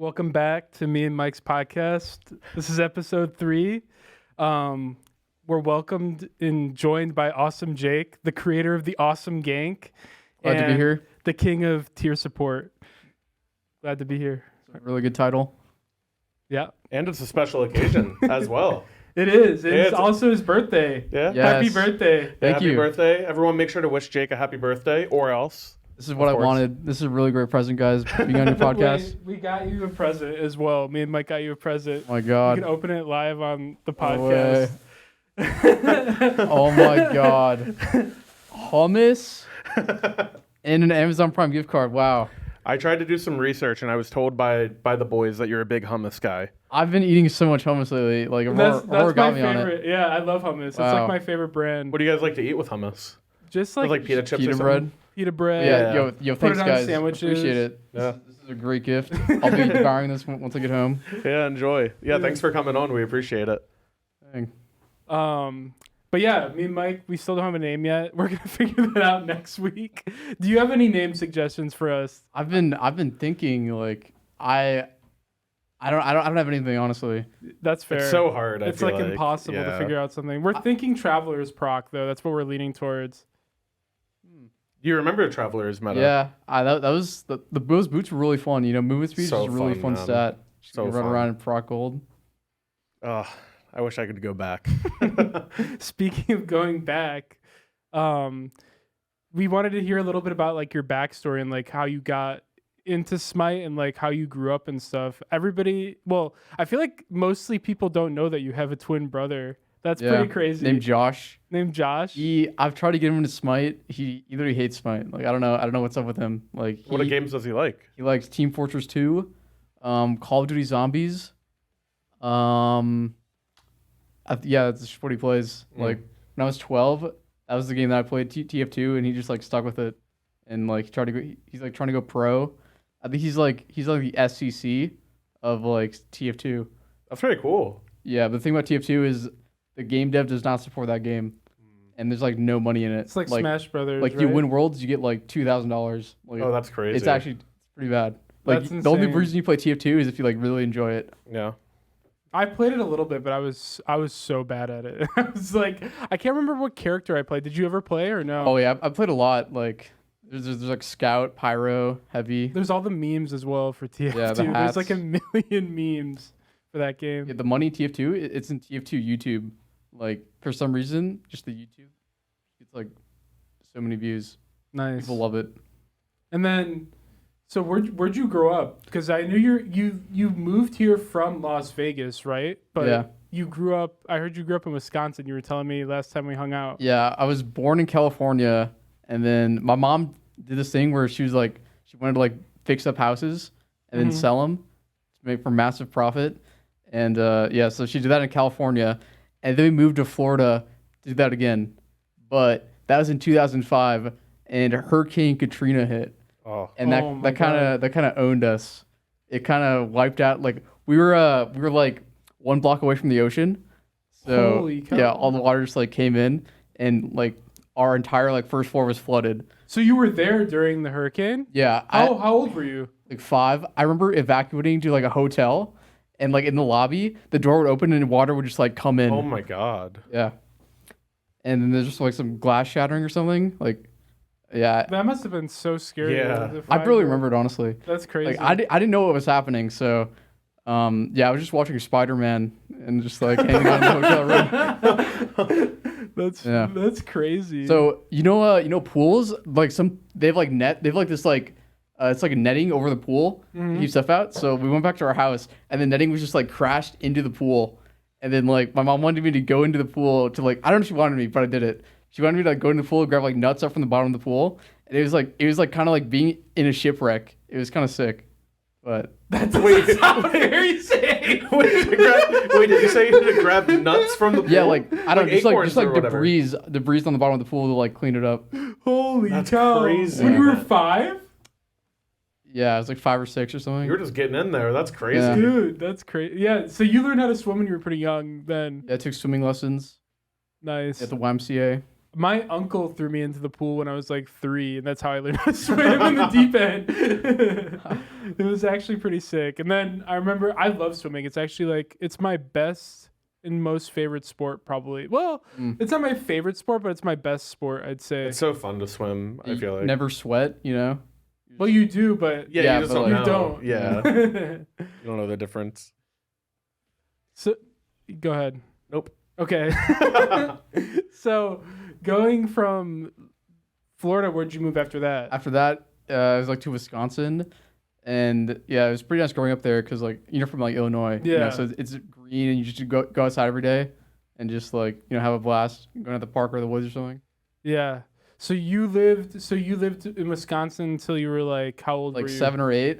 Welcome back to me and Mike's podcast. This is episode 3. We're welcomed and joined by Awesome Jake, the creator of the Awesome Gank. Glad to be here. The king of tier support. Glad to be here. Really good title. Yeah. And it's a special occasion as well. It is. It's also his birthday. Yeah. Yes. Happy birthday. Thank you. Happy birthday. Everyone make sure to wish Jake a happy birthday or else. This is what I wanted. This is a really great present, guys, being on your podcast. We got you a present as well. Me and Mike got you a present. Oh my God. You can open it live on the No podcast. Oh my God. Hummus and an Amazon Prime gift card. Wow. I tried to do some research and I was told by the boys that you're a big hummus guy. I've been eating so much hummus lately. Like, That's Aurora got my me on it. favorite. Yeah, I love hummus. It's Wow. like my favorite brand. What do you guys like to eat with hummus? Just With, like pita chips Pita or something? bread. pita bread. Yeah. Yeah. Yo, Put thanks, it on guys. sandwiches. Appreciate it. Yeah. This is a great gift. I'll be devouring this once I get home. Yeah, enjoy. Yeah, thanks for coming on. We appreciate it. Dang. But yeah, me and Mike, we still don't have a name yet. We're gonna figure that out next week. Do you have any name suggestions for us? I've been thinking like I don't have anything, honestly. That's fair. It's so hard. It's I feel like impossible to Yeah. figure out something. We're thinking Traveler's Proc though. That's what we're leaning towards. You remember Traveler's meta? Yeah, that was those boots were really fun. You know, movement speed is So just a really fun, fun man. stat. So you run fun. around in Proc Gold. Ugh, I wish I could go back. Speaking of going back, we wanted to hear a little bit about like your backstory and like how you got into Smite and like how you grew up and stuff. I feel like mostly people don't know that you have a twin brother. That's pretty crazy. Named Josh. Named Josh. I've tried to get him into Smite. He literally hates Smite. Like I don't know what's up with him. Like What games does he like? he likes Team Fortress 2, Call of Duty Zombies. That's just what he plays. Like when I was 12, that was the game that I played TF2, and he just like stuck with it, and like he's like trying to go pro. I think he's like the SCC of like TF2. That's very cool. Yeah, but the thing about TF2 is the game dev does not support that game, and there's like no money in it. It's like Smash Brothers. Like right? you win worlds, you get like $2,000. Like Oh, that's crazy. it's pretty bad. Like That's the only insane. reason you play TF2 is if you like really enjoy it. Yeah. I played it a little bit, but I was so bad at it. I was like, I can't remember what character I played. Did you ever play or no? Oh yeah, I played a lot. Like there's like Scout, Pyro, Heavy. There's all the memes as well for TF2. Yeah, the There's hats. like a million memes for that game. Yeah, the money in TF2, it's in TF2 YouTube. Like for some reason, just the YouTube, it's like so many views. Nice. People love it. And then, so where'd you grow up? Because I knew you moved here from Las Vegas, right? But Yeah. you grew up. I heard you grew up in Wisconsin. You were telling me last time we hung out. Yeah, I was born in California, and then my mom did this thing where she wanted to like fix up houses and then sell them to make for massive profit. And so she did that in California, and then we moved to Florida to do that again. But that was in 2005, and Hurricane Katrina hit. Oh. And that kind of owned us. It kind of wiped out. Like we were like 1 block away from the ocean, so Holy cow. yeah, all the water just like came in, and like our entire like first floor was flooded. So you were there during the hurricane? Yeah, How old were you? like 5. I remember evacuating to like a hotel, and like in the lobby, the door would open and water would just like come in. Oh my God. Yeah, and then there's just like some glass shattering or something. Like, yeah, That must have been so scary. Yeah. as a I barely 5-year-old. remember it honestly. That's crazy. Like I didn't know what was happening, so I was just watching Spider-Man and just like hanging out in the hotel room. That's crazy. So you know pools, like they have like this like it's like a netting over the pool to keep stuff out. So we went back to our house, and the netting was just like crashed into the pool, and then like my mom wanted me to go into the pool to like, I don't know if she wanted me, but I did it. She wanted me to like go into the pool and grab like nuts up from the bottom of the pool, and it was like kind of like being in a shipwreck. It was kind of sick, but that's very sick. Wait, did you say you had to grab nuts from the pool? yeah, like I don't know, just acorns like or whatever? debris on the bottom of the pool to like clean it up. Holy That's cow. crazy. When you were 5? Yeah, it was like 5 or 6 or something. You were just getting in there. That's crazy. Yeah. Dude, that's crazy. Yeah, so you learned how to swim when you were pretty young then. Yeah, I took swimming lessons Nice. at the YMCA. My uncle threw me into the pool when I was like 3, and that's how I learned how to swim in the deep end. It was actually pretty sick. And then I remember I love swimming. It's actually like it's my best and most favorite sport probably. Well, it's not my favorite sport, but it's my best sport, I'd say. It's so fun to swim. I feel like never sweat, you know. Well, you do, but yeah, you just but don't like- know. don't. Yeah, you don't know the difference. So go ahead. Nope. Okay. So going from Florida, where'd you move after that? After that, I was like to Wisconsin, and yeah, it was pretty nice growing up there because like you're from like Illinois, you know, Yeah. so it's green and you just go outside every day and just like have a blast going to the park or the woods or something. Yeah. So you lived in Wisconsin until you were like how old Like were you? 7 or 8,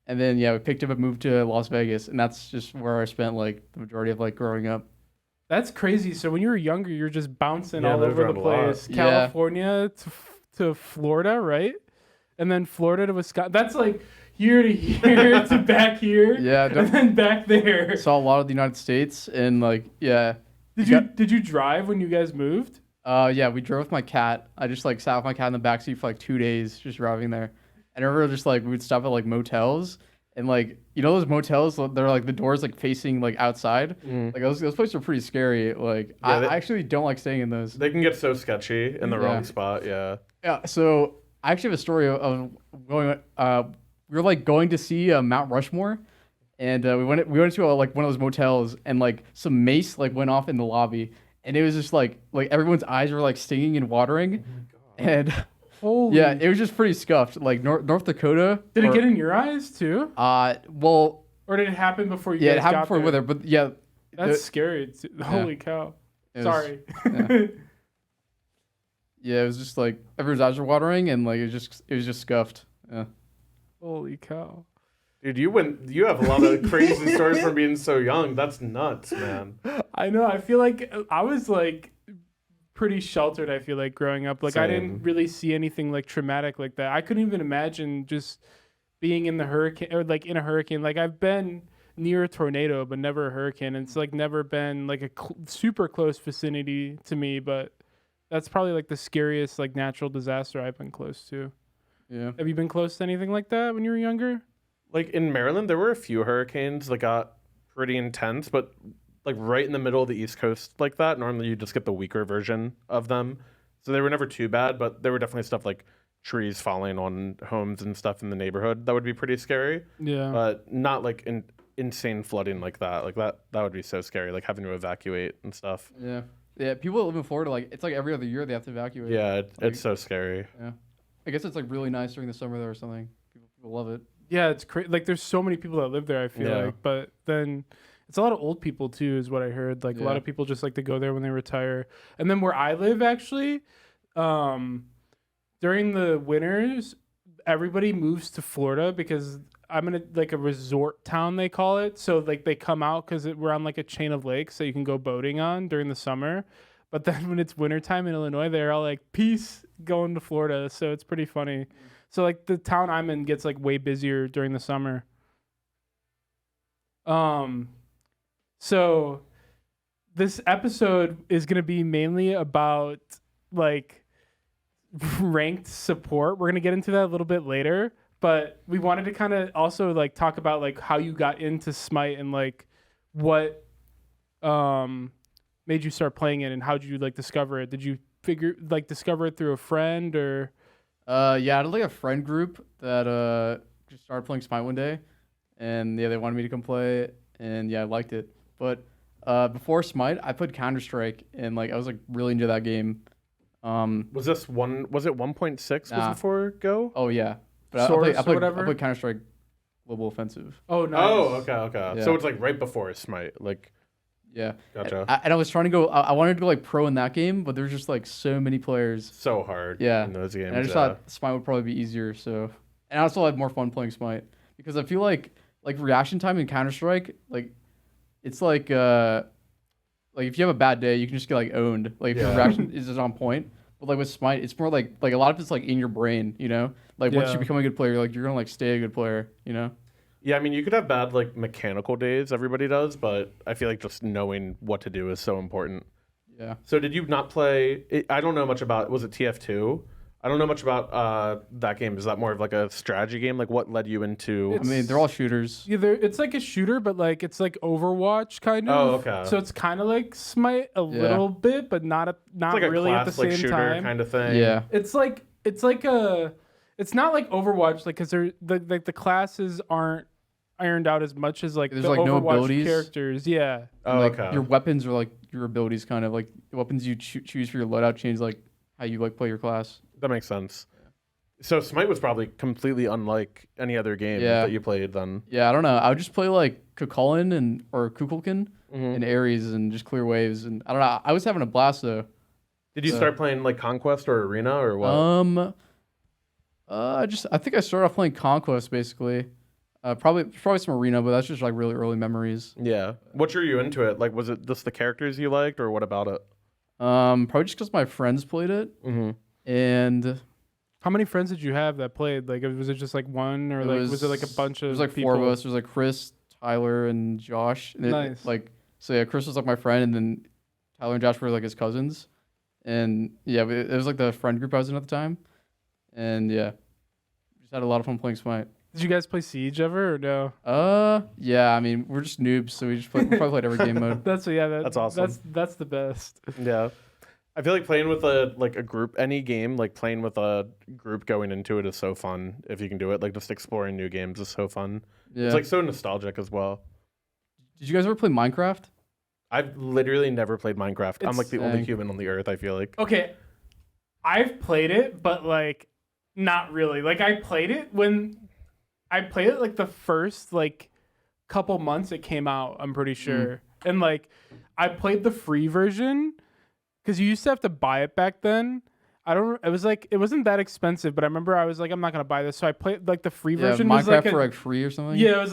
and then yeah, we picked up and moved to Las Vegas, and that's just where I spent like the majority of like growing up. That's crazy. So when you were younger, you're just bouncing Yeah, all moved over the around a lot. place. Yeah. California to Florida, right? And then Florida to Wisconsin. That's like here to here to back here. Yeah, And then back there. saw a lot of the United States, and like yeah, Did you drive when you guys moved? yeah, we drove with my cat. I just like sat with my cat in the backseat for like 2 days, just driving there. And I remember just like we would stop at like motels, and like those motels, they're like the doors like facing like outside. Like those places are pretty scary. Like Yeah, I actually don't like staying in those. They can get so sketchy in the Yeah. wrong spot. Yeah. Yeah, so I actually have a story of going. We were like going to see Mount Rushmore, and we went to like one of those motels, and like some mace like went off in the lobby, and it was just like everyone's eyes were like stinging and watering, and Holy. yeah, it was just pretty scuffed. Like North Dakota. Did it get in your eyes too? Well, Or did it happen before you yeah, guys it happened got before there? with her, but yeah, That's scary. Holy cow. it was- Sorry. yeah. Yeah, it was just like everyone's eyes were watering, and like it was just scuffed. Yeah. Holy cow. Dude, you have a lot of crazy stories from being so young. That's nuts, man. I know. I feel like I was like pretty sheltered. I feel like growing up, like I Same. didn't really see anything like traumatic like that. I couldn't even imagine just being in the hurricane or like in a hurricane. Like I've been near a tornado, but never a hurricane. And it's like never been like a super close vicinity to me. But that's probably like the scariest like natural disaster I've been close to. Yeah. Have you been close to anything like that when you were younger? Like in Maryland, there were a few hurricanes that got pretty intense, but like right in the middle of the East Coast like that, normally you just get the weaker version of them. So they were never too bad, but there were definitely stuff like trees falling on homes and stuff in the neighborhood that would be pretty scary. Yeah. But not like insane flooding like that. Like that would be so scary, like having to evacuate and stuff. Yeah. Yeah. People that live in Florida, like it's like every other year they have to evacuate. Yeah, Like, it's so scary. Yeah. I guess it's like really nice during the summer there or something. People love it. Yeah, it's crazy. Like, there's so many people that live there, I feel Yeah. like. But then it's a lot of old people, too, is what I heard. Like, a lot Yeah. of people just like to go there when they retire. And then where I live, actually, during the winters, everybody moves to Florida because I'm in like a resort town, they call it. So, like, they come out because we're on like a chain of lakes that you can go boating on during the summer. But then when it's wintertime in Illinois, they're all like, peace, going to Florida. So it's pretty funny. So like the town I'm in gets like way busier during the summer. So this episode is going to be mainly about like ranked support. We're going to get into that a little bit later, but we wanted to kind of also like talk about like how you got into Smite and like what made you start playing it and how did you like discover it? Did you discover it through a friend or? Yeah, I had like a friend group that just started playing Smite one day, and yeah, they wanted me to come play it, and yeah, I liked it. But before Smite, I played Counter-Strike, and like I was like really into that game. Was it 1.6 Nah. was before Go? Oh yeah, but Source I or played whatever? Counter-Strike Global Offensive. Oh, nice. Oh, okay. Yeah. So it's like right before Smite. Like, Yeah, gotcha. and I was trying to go. I wanted to go like pro in that game, but there's just like so many players. So hard. Yeah. In those games. And I just thought Smite would probably be easier. So, and I also had more fun playing Smite because I feel like reaction time in Counter Strike, like it's like if you have a bad day, you can just get like owned. Like if your Yeah. reaction is just on point. But like with Smite, it's more like a lot of it's like in your brain, you know. Like once Yeah. you become a good player, like you're gonna like stay a good player, you know. Yeah, I mean, you could have bad like mechanical days. Everybody does, but I feel like just knowing what to do is so important. Yeah. So did you not play? I don't know much about. Was it TF2? I don't know much about that game. Is that more of like a strategy game? Like what led you into? I mean, they're all shooters. Yeah, it's like a shooter, but like it's like Overwatch kind of. Oh, okay. So it's kind of like Smite a little bit, but not It's like a really at the class, like, same shooter time. kind of thing. Yeah. It's not like Overwatch, like because the classes aren't ironed out as much as like There's the like no Overwatch abilities. characters. Yeah. Oh, Like okay. your weapons are like your abilities, kind of like the weapons you choose for your loadout change like how you like play your class. That makes sense. So Smite was probably completely unlike any other game that you played then. Yeah, I don't know. I would just play like Kukulkan or Kukulkan and Ares and just clear waves, and I don't know. I was having a blast though. Did you start playing like Conquest or Arena or what? I think I started off playing Conquest basically. Probably some Arena, but that's just like really early memories. Yeah. What drew you into it? Like, was it just the characters you liked, or what about it? Probably just because my friends played it, and How many friends did you have that played? Like, was it just like one, or like was it like a bunch of? It was like people? 4 of us. There was like Chris, Tyler, and Josh. And Nice. Chris was like my friend, and then Tyler and Josh were like his cousins. And yeah, it was like the friend group I was in at the time. And yeah, just had a lot of fun playing Smite. Did you guys play Siege ever or no? Yeah. I mean, we're just noobs, so we probably played every game mode. That's awesome. That's the best. Yeah. I feel like playing with a group, any game, like playing with a group going into it is so fun if you can do it. Like just exploring new games is so fun. Yeah. It's like so nostalgic as well. Did you guys ever play Minecraft? I've literally never played Minecraft. I'm like the only Dang. human on the earth, I feel like. Okay, I've played it, but like not really. Like I played it like the first like couple months it came out, I'm pretty sure. And like I played the free version because you used to have to buy it back then. It wasn't that expensive, but I remember I was like, I'm not gonna buy this. So I played like the free version. Minecraft was like for like free or something. Yeah, it was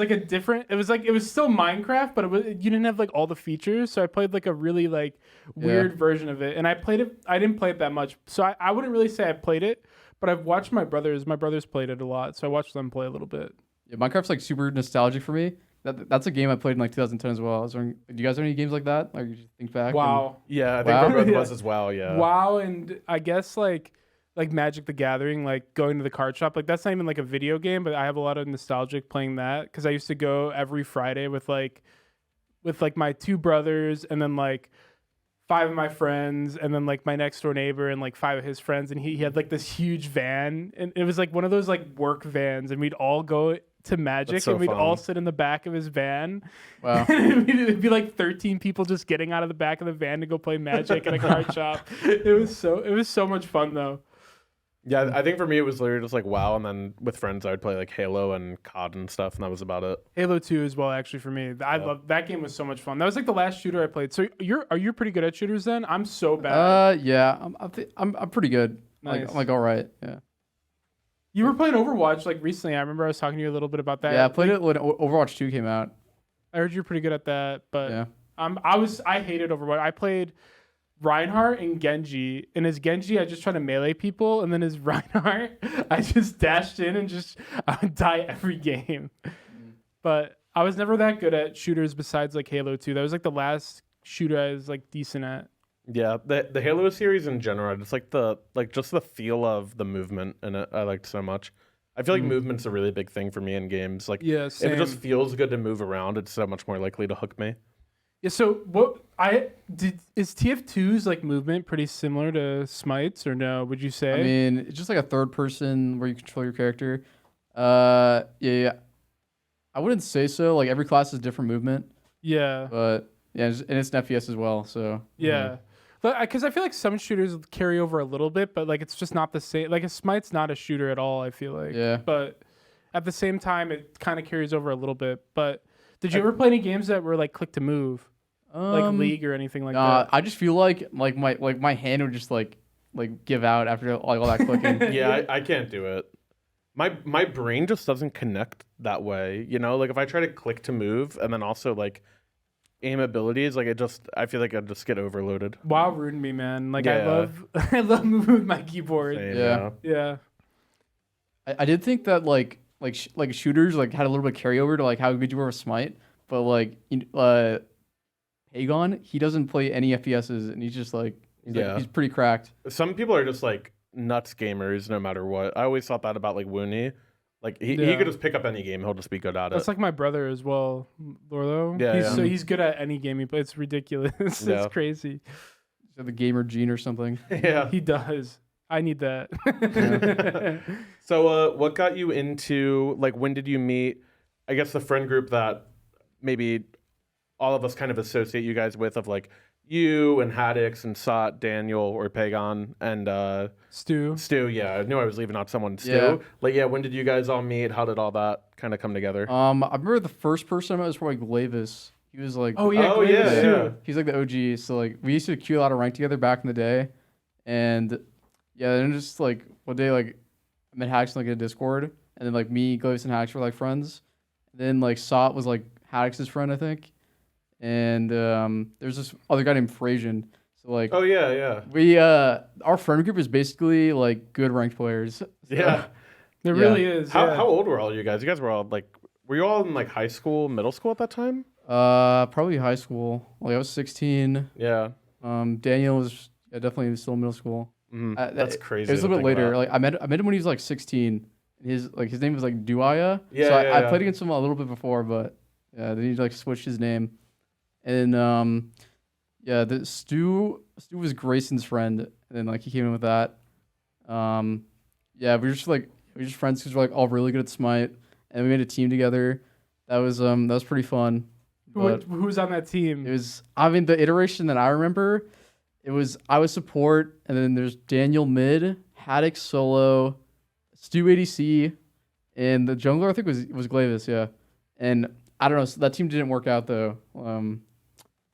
like it was still Minecraft, but you didn't have like all the features. So I played like a really like weird version of it. And I didn't play it that much. So I wouldn't really say I played it, but I've watched my brothers played it a lot. So I watched them play a little bit. Yeah, Minecraft's like super nostalgic for me. That's a game I played in like 2010 as well. Do you guys have any games like that? Like you just think back. WoW. Yeah, I think WoW? my brother Yeah. was as well, yeah. WoW, and I guess like Magic the Gathering, like going to the card shop. Like that's not even like a video game, but I have a lot of nostalgic playing that because I used to go every Friday with my 2 brothers and then like 5 of my friends and then like my next door neighbor and like 5 of his friends, and he had like this huge van, and it was like one of those like work vans, and we'd all go to Magic. That's so and we'd fun. all sit in the back of his van. Wow. It'd be like 13 people just getting out of the back of the van to go play Magic in a card shop. It was so much fun though. Yeah, I think for me it was literally just like WoW, and then with friends I would play like Halo and COD and stuff, and that was about it. Halo 2 as well, actually, for me. I love that game. Was so much fun. That was like the last shooter I played. So are you pretty good at shooters then? I'm so bad. Yeah, I'm pretty good. Nice. I'm like all right. Yeah. You were playing Overwatch like recently. I remember I was talking to you a little bit about that. Yeah, I played it when Overwatch 2 came out. I heard you're pretty good at that, but Yeah. I hated Overwatch. I played Reinhardt and Genji, and as Genji I just tried to melee people, and then as Reinhardt I just dashed in and I would die every game. But I was never that good at shooters besides like Halo 2. That was like the last shooter I was like decent at. Yeah, the Halo series in general, just like just the feel of the movement in it, I liked so much. I feel like movement's a really big thing for me in games. Like, Yeah, if same. it just feels good to move around, it's so much more likely to hook me. Yeah, so is TF2's like movement pretty similar to Smite's or no? Would you say? I mean, it's just like a third person where you control your character. Yeah. I wouldn't say so. Like every class has different movement, yeah, but yeah, and it's an FPS as well. So yeah. Because I feel like some shooters carry over a little bit, but like it's just not the same. Like a Smite's not a shooter at all, I feel like. Yeah. But at the same time, it kind of carries over a little bit. But did you ever play any games that were like click to move, like League or anything like that? I just feel like my hand would just like give out after like all that clicking. Yeah, I can't do it. My brain just doesn't connect that way. You know, like if I try to click to move and then also like aim abilities, like I feel like I just get overloaded. WoW ruined me, man. Like Yeah. I love moving with my keyboard. Same, Yeah. Yeah. I did think that like shooters like had a little bit of carryover to like how good you were with Smite, but like Hagon, he doesn't play any FPSs, and he's just like he's Yeah. he's pretty cracked. Some people are just like nuts gamers no matter what. I always thought that about like Wooney. Like he could just pick up any game, he'll just be good at it. That's like my brother as well, Lorlo. So he's good at any game he plays. It's ridiculous. It's crazy. So the gamer gene or something. Yeah, he does. I need that. So what got you into, like, when did you meet, I guess, the friend group that maybe all of us kind of associate you guys with, of like you and Haddix and Sot, Daniel or Pagon and Stu. Yeah, I knew I was leaving out someone. Stu. Yeah. Like, yeah, when did you guys all meet? How did all that kind of come together? I remember the first person I met was probably Glavis. He was like, yeah. He's like the OG. So like we used to queue a lot of rank together back in the day, and yeah, then just like one day like I met Haddix in like a Discord, and then like me, Glavis, and Haddix were like friends. And then like Sot was like Haddix's friend, I think, and there's this other guy named Frasian. So like, we our friend group is basically like good ranked players. So, yeah, there really is. How old were all you guys? You guys were all like, were you all in like high school, middle school at that time? Probably high school. Like I was 16. Yeah. Daniel was definitely still in middle school. That's crazy. It was a little bit later. Like I met him when he was like 16. His name was like Duaya. Yeah. So I played against him a little bit before, but yeah, then he like switched his name. And the Stu was Grayson's friend, and then like he came in with that. Yeah, we were just friends because we're like all really good at Smite, and we made a team together. That was pretty fun. Who's on that team? It was, I mean, the iteration that I remember, I was support, and then there's Daniel mid, Haddix solo, Stu ADC, and the jungler I think was Glavis, yeah. And I don't know, so that team didn't work out though.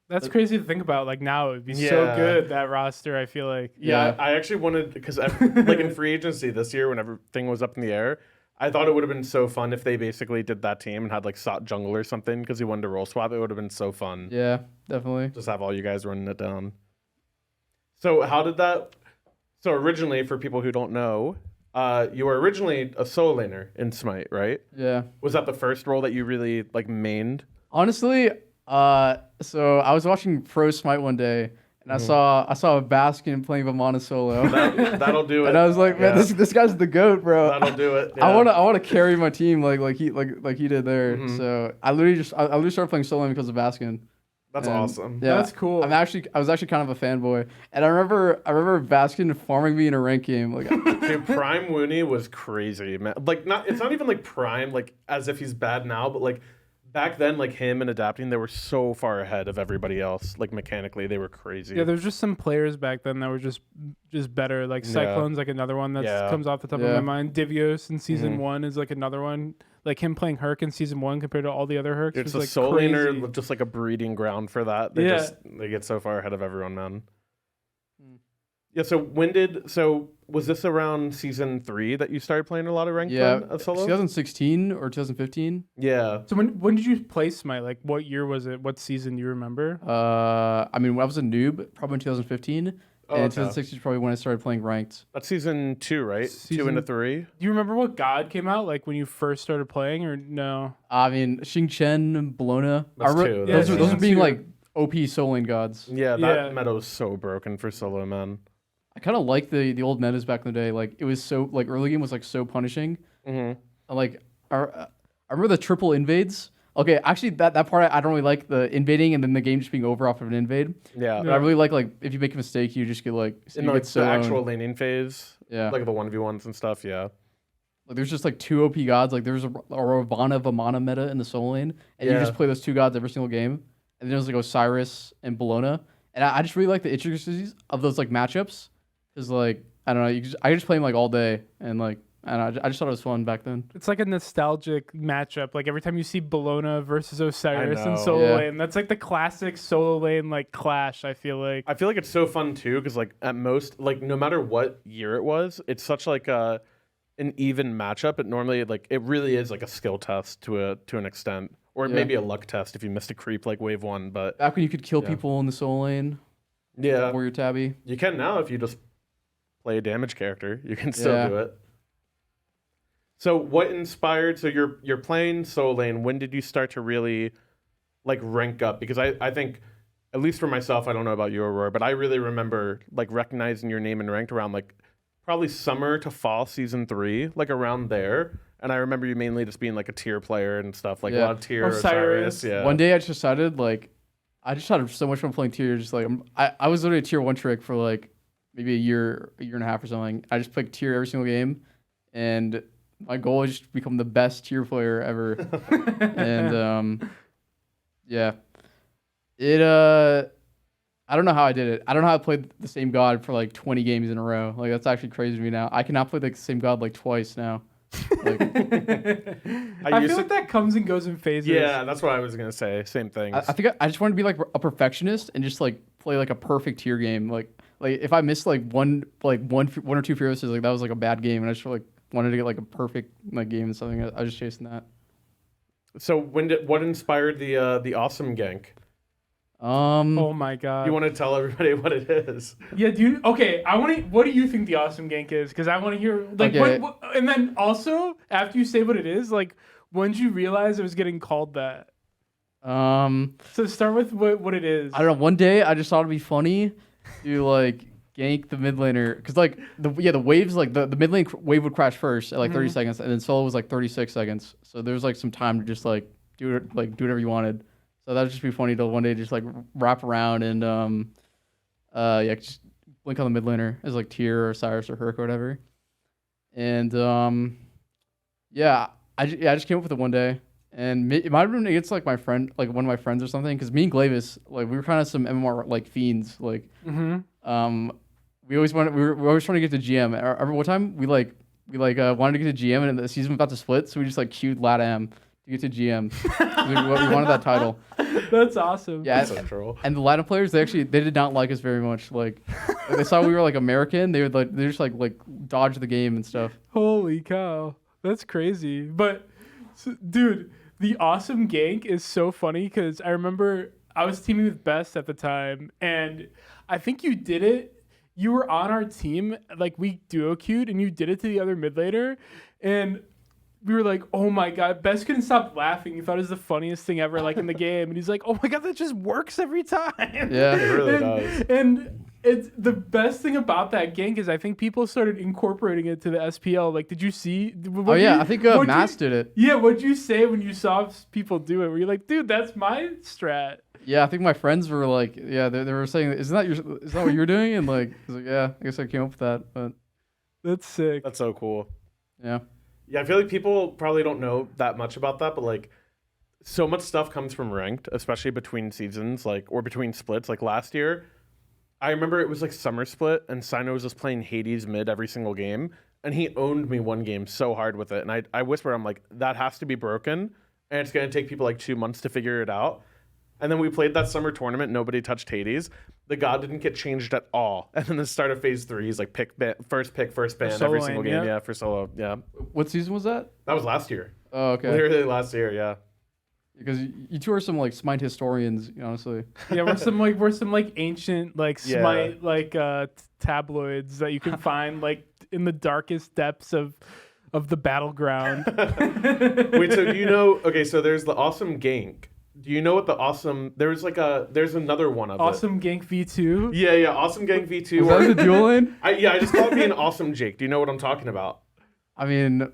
That's crazy to think about. Like now, it'd be so good, that roster. I feel like. Yeah, I actually wanted, because like in free agency this year, when everything was up in the air, I thought it would have been so fun if they basically did that team and had like Sot jungle or something, because he wanted to role swap. It would have been so fun. Yeah, definitely. Just have all you guys running it down. So how did that? So originally, for people who don't know, you were originally a solo laner in Smite, right? Yeah. Was that the first role that you really like mained? Honestly, so I was watching Pro Smite one day, and I saw a Baskin playing Vamana solo. That'll do it. And I was like, man, this guy's the GOAT, bro. That'll do it. Yeah. I want to carry my team like he did there. So I literally started playing solo because of Baskin. That's awesome. Yeah, that's cool. I was actually kind of a fanboy, and I remember Baskin farming me in a rank game. Like, dude, Prime Wooney was crazy, man. Like, it's not even like Prime, like as if he's bad now, but like back then, like him and adapting, they were so far ahead of everybody else. Like mechanically, they were crazy. Yeah, there's just some players back then that were just better. Like Cyclone's like another one that comes off the top of my mind. Divios in season 1 is like another one. Like him playing Herc in season 1 compared to all the other Hercs. It's was a like soul crazy. laner, just like a breeding ground for that. They get so far ahead of everyone, man. Yeah. So was this around season 3 that you started playing a lot of ranked of solo? 2016 or 2015. Yeah. So when did you play Smite? Like what year was it? What season do you remember? I mean, when I was a noob, probably in 2015. And 2016 is probably when I started playing ranked. That's season 2, right? 2 into 3. Do you remember what God came out like when you first started playing, or no? I mean, Xing Chen and Bologna. That's 2. Those are being like OP solo lane gods. Yeah, that meta was so broken for solo, man. I kind of like the old metas back in the day. Like it was so like early game was like so punishing. Like I remember the triple invades. Okay, actually that part I don't really like, the invading and then the game just being over off of an invade. Yeah. But I really like if you make a mistake, you just get like in like the actual laning phase. Yeah. Like the 1v1s and stuff. Yeah. Like there's just like 2 OP gods. Like there's a Ravana Vamana meta in the solo lane, and you just play those 2 gods every single game. And then there's like Osiris and Bologna, and I just really like the intricacies of those like matchups. Cause like I don't know, I could just play them like all day, and like I don't know, I just thought it was fun back then. It's like a nostalgic matchup. Like every time you see Bologna versus Osiris in solo lane, that's like the classic solo lane like clash. I feel like it's so fun too, because like at most, like no matter what year it was, it's such like an even matchup. It normally it really is like a skill test to an extent, or maybe a luck test if you missed a creep like wave 1. But back when you could kill people in the solo lane, warrior tabby. You can now if you just play a damage character. You can still do it. So what inspired? So you're playing solo lane. When did you start to really like rank up? Because I think, at least for myself, I don't know about you, Aurora, but I really remember like recognizing your name in ranked around like probably summer to fall season 3, like around there. And I remember you mainly just being like a tier player and stuff, like a lot of tier Osiris. Yeah. One day I just decided like I just had so much fun playing tier. Just like I was literally a tier 1 trick for like maybe a year and a half or something. I just played tier every single game, and my goal is just to become the best tier player ever. And yeah, it I don't know how I did it. I don't know how I played the same god for like 20 games in a row. Like that's actually crazy to me now. I cannot play the same god like twice now. Like, I feel like that comes and goes in phases. Yeah, that's what I was gonna say. Same thing. I think I just want to be like a perfectionist and just like play like a perfect tier game. Like if I missed like one or two fearlesses, like that was like a bad game, and I just like wanted to get like a perfect like game and something. I was just chasing that. So what inspired the awesome gank? Oh my god. You want to tell everybody what it is? Yeah, dude. Okay, what do you think the awesome gank is? Because I want to hear like Okay. what, and then also after you say what it is, like when did you realize it was getting called that? So start with what it is. I don't know. One day I just thought it'd be funny to like gank the mid laner because like the waves like the mid lane wave would crash first at like 30 seconds, and then solo was like 36 seconds. So there was like some time to just like do whatever you wanted. So that would just be funny to one day just like wrap around and just blink on the mid laner as like Tyr or Cyrus or Herc or whatever. And I just came up with it one day, and it might have been against like my friend, like one of my friends or something, because me and Glavis, like we were kind of some MMR like fiends, like we were always trying to get to GM. I remember one time we wanted to get to GM, and the season was about to split, so we just like queued Lat Am to get to GM. we wanted that title. That's awesome. Yeah, Central. and the Latin players, they did not like us very much. Like they saw we were like American, they just like dodge the game and stuff. Holy cow, that's crazy. But dude, the awesome gank is so funny because I remember I was teaming with Best at the time, and I think you did it. You were on our team, like we duo queued, and you did it to the other mid laner, and we were like, oh my god, Best couldn't stop laughing. He thought it was the funniest thing ever, like in the game. And he's like, oh my god, that just works every time. Yeah, it really does. And it's the best thing about that gank is I think people started incorporating it to the SPL. Like, did you see? I think Mass did it. Yeah, what'd you say when you saw people do it? Were you like, dude, that's my strat? Yeah, I think my friends were like, yeah, they were saying, is that what you were doing? And like, I was like, yeah, I guess I came up with that. But that's sick. That's so cool. Yeah. Yeah, I feel like people probably don't know that much about that, but like so much stuff comes from ranked, especially between seasons, like or between splits. Like last year, I remember it was like summer split, and Sino was just playing Hades mid every single game, and he owned me one game so hard with it. And I whispered, I'm like, that has to be broken, and it's gonna take people like 2 months to figure it out. And then we played that summer tournament. Nobody touched Hades. The god didn't get changed at all. And then the start of phase 3, he's like first pick, first ban every single game. Yeah, for solo. Yeah. What season was that? That was last year. Oh, okay. Literally last year. Yeah. Because you two are some like Smite historians, honestly. Yeah, we're some ancient like Smite tabloids that you can find like in the darkest depths of the battleground. Wait, so do you know? Okay, so there's the awesome gank. Do you know what the awesome? There's another one of awesome gank V2. Yeah, awesome gank V2. Was that the dual lane? I just call it being awesome Jake. Do you know what I'm talking about? I mean,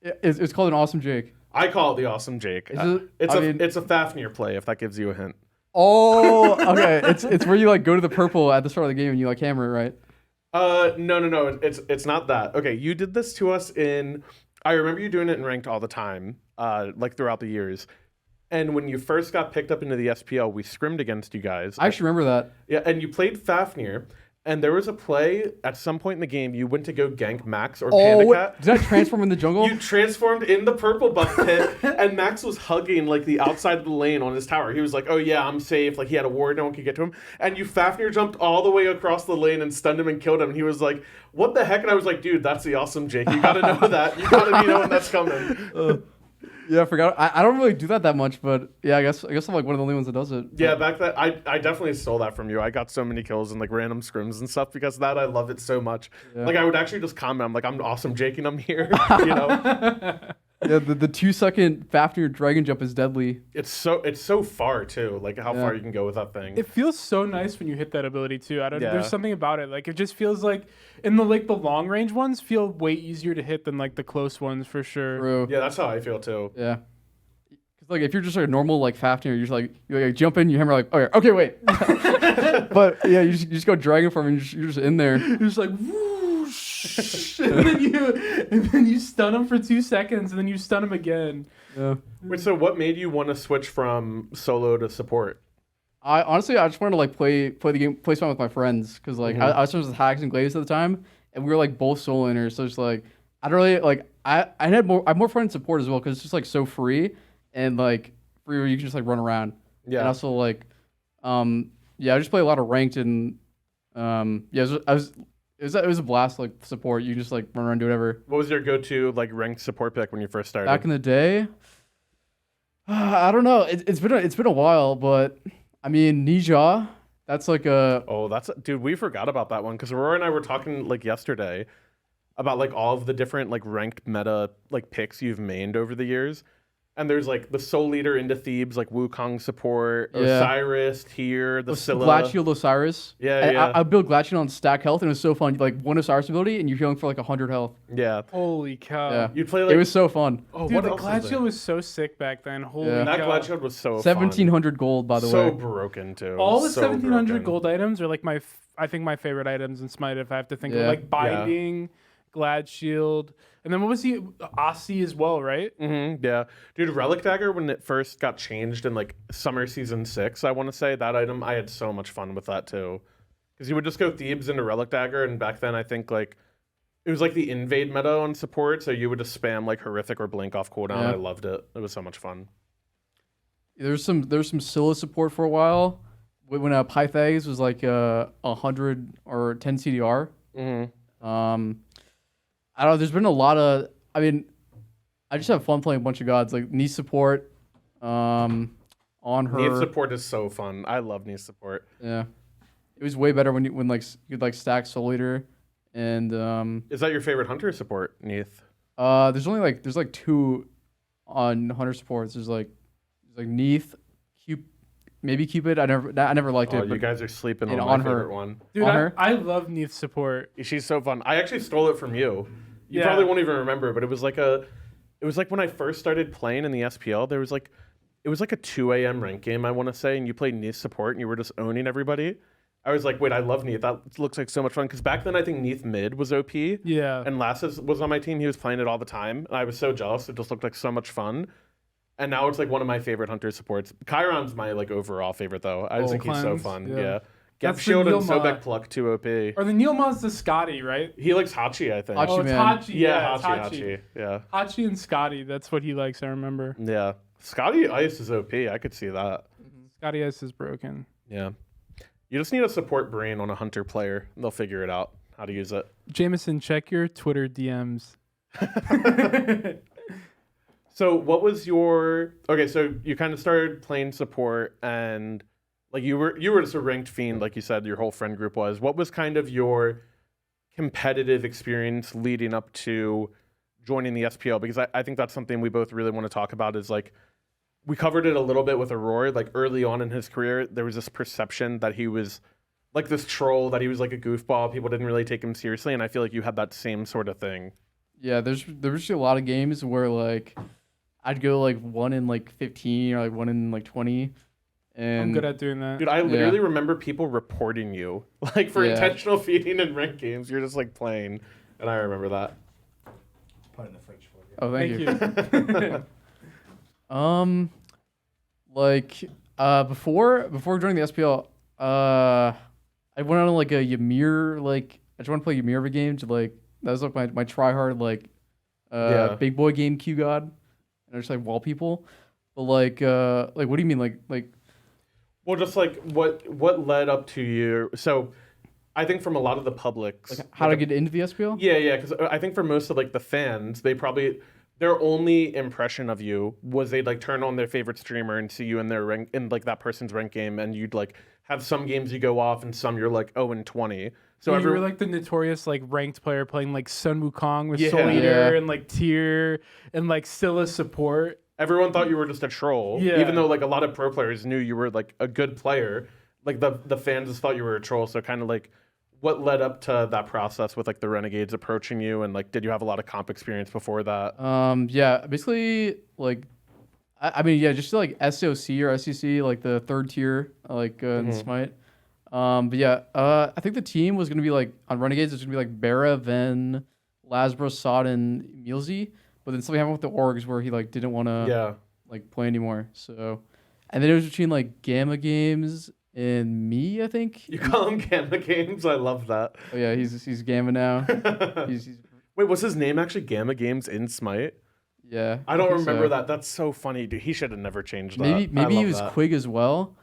it's called an awesome Jake. I call it the awesome Jake. It's a Fafnir play, if that gives you a hint. Oh, okay. It's where you like go to the purple at the start of the game and you like hammer it, right? No. It's not that. Okay, you did this to us in. I remember you doing it in ranked all the time, like throughout the years. And when you first got picked up into the SPL, we scrimmed against you guys. I actually remember that. Yeah, and you played Fafnir, and there was a play at some point in the game you went to go gank Max or Panda Cat. Did I transform in the jungle? You transformed in the purple buff pit, and Max was hugging like the outside of the lane on his tower. He was like, oh yeah, I'm safe. Like he had a ward, no one could get to him. And you Fafnir jumped all the way across the lane and stunned him and killed him. And he was like, what the heck? And I was like, dude, that's the awesome Jake. You gotta know that. You gotta be knowing that's coming. Yeah, I forgot. I don't really do that much, but yeah, I guess I'm like one of the only ones that does it. Yeah, back then I definitely stole that from you. I got so many kills and like random scrims and stuff because of that. I love it so much. Yeah. Like I would actually just comment, I'm like, I'm awesome Jake and I'm here. You know. Yeah, the 2-second Fafnir dragon jump is deadly. It's so far too. Like how far you can go with that thing. It feels so nice when you hit that ability too. I don't. Yeah. There's something about it. Like it just feels like in the long range ones feel way easier to hit than like the close ones for sure. True. Yeah, that's how I feel too. Yeah. Cause like if you're just like a normal like Fafnir, you're just like you jump in, you hammer like okay wait. But yeah, you just go dragon form and you're just in there. You're just like whoosh, and then you stun him for 2 seconds, and then you stun him again. Yeah. Wait, so what made you want to switch from solo to support? I honestly just wanted to like play the game, play Smite with my friends, cause like I was friends with Hags and Glaze at the time, and we were like both solo laners, so it's like I don't really like I have more fun in support as well, cause it's just like so free and like free where you can just like run around. Yeah. And also like I just play a lot of ranked and it was a blast like support. You just like run around, do whatever. What was your go-to like ranked support pick when you first started? Back in the day, I don't know. It's been a while, but I mean Nija. That's like a dude. We forgot about that one because Aurora and I were talking like yesterday about like all of the different like ranked meta like picks you've mained over the years. And there's like the Soul Leader into Thebes, like Wukong support, Osiris here, the Scylla. Glad Shield Osiris. Yeah. I built Glad Shield on stack health, and it was so fun. Like one Osiris ability, and you're healing for like 100 health. Yeah. Holy cow! Yeah. You'd play like It was so fun. oh, Dude, what the else Glad is Shield there? was so sick back then. Holy Yeah. That cow! Glad Shield was so 1700 gold, by the so way. broken too. All the So 1700 broken. gold items are like I think my favorite items in Smite. If I have to think of Yeah. like Binding, Glad Shield, and then what was he? Aussie as well, right? Yeah, dude, Relic Dagger when it first got changed in like summer season 6, I want to say that item. I had so much fun with that too, because you would just go Thebes into Relic Dagger, and back then I think like it was like the invade meta on support, so you would just spam like Horrific or Blink off cooldown. Yeah. I loved it. It was so much fun. There's some Scylla support for a while when Pythags was like 100 or 10 CDR. I don't know. There's been a lot of. I mean, I just have fun playing a bunch of gods like knee support. On her. Need support is so fun. I love knee support. Yeah, it was way better when like you'd like stack Soul Eater, and Is that your favorite hunter support, Neith? there's like 2 on hunter supports. There's like Neath, maybe Cupid. I never liked Oh, it. you But guys are sleeping and on on my her. favorite one. Dude, On her? I love Neath support. She's so fun. I actually stole it from you. You Yeah. probably won't even remember, but it was like when I first started playing in the SPL. It was like a 2 a.m. rank game, I want to say, and you played Neath support and you were just owning everybody. I was like, wait, I love Neath. That looks like so much fun. Because back then, I think Neath mid was OP. Yeah. And Lassus was on my team. He was playing it all the time. And I was so jealous. It just looked like so much fun. And now it's like one of my favorite hunter supports. Chiron's my like overall favorite, though. I just think he's so Cleanse, fun. yeah. Yeah. That's Gap the Shield and Nilma. Sobek Pluck 2 OP. Or the Neilma's the Scotty, right? He likes Hachi, I think. Hachi. Oh, it's man. Hachi. Yeah, it's Hachi. Yeah. Hachi and Scotty. That's what he likes. I remember. Yeah. Scotty Ice is OP. I could see that. Scotty Ice is broken. Yeah. You just need a support brain on a hunter player. They'll figure it out how to use it. Jameson, check your Twitter DMs. So what was your okay, so you kind of started playing support and like you were just a ranked fiend, like you said, your whole friend group was. What was kind of your competitive experience leading up to joining the SPL? Because I think that's something we both really want to talk about is like we covered it a little bit with Aurora. Like early on in his career, there was this perception that he was like this troll, that he was like a goofball. People didn't really take him seriously, and I feel like you had that same sort of thing. Yeah, there was a lot of games where like I'd go like 1 in like 15 or like 1 in like 20. And I'm good at doing that. Dude, I literally remember people reporting you like for intentional feeding in ranked games. You're just like playing, and I remember that. Put it in the fridge for you. Oh, thank you. Before joining the SPL, I went on like a Ymir, like I just want to play Ymir of a game to like that was like my try hard like big boy game Q god, and I just like wall people. But like what do you mean like Well, just like what led up to you? So, I think from a lot of the publics, how to get into the SPL? Yeah, because I think for most of like the fans, they probably their only impression of you was they'd like turn on their favorite streamer and see you in their rank in like that person's rank game, and you'd like have some games you go off and some you're like 0-20. So you were like the notorious like ranked player playing like Sun Wukong with Yeah. Soul Eater Yeah. and like Tier and like still a support. everyone thought you were just a troll, Yeah. even though like a lot of pro players knew you were like a good player. Like the fans just thought you were a troll. So kind of like what led up to that process with like the Renegades approaching you, and like did you have a lot of comp experience before that? Yeah, basically like I mean yeah, just like SOC or SEC, like the third tier, like in Smite. But yeah, I think the team was gonna be like on Renegades. It's gonna be like Bara, Ven, Lasbro, Sod, and Mulesy. But then something happened with the orgs where he like didn't want to like play anymore. So, and then it was between like Gamma Games and me, I think. You call him Gamma Games? I love that. Oh yeah, he's Gamma now. he's Wait, was his name actually Gamma Games in Smite? yeah. I don't think remember so. that. That's so funny, dude. He should have never changed that. Maybe I he love was that. Quig as well,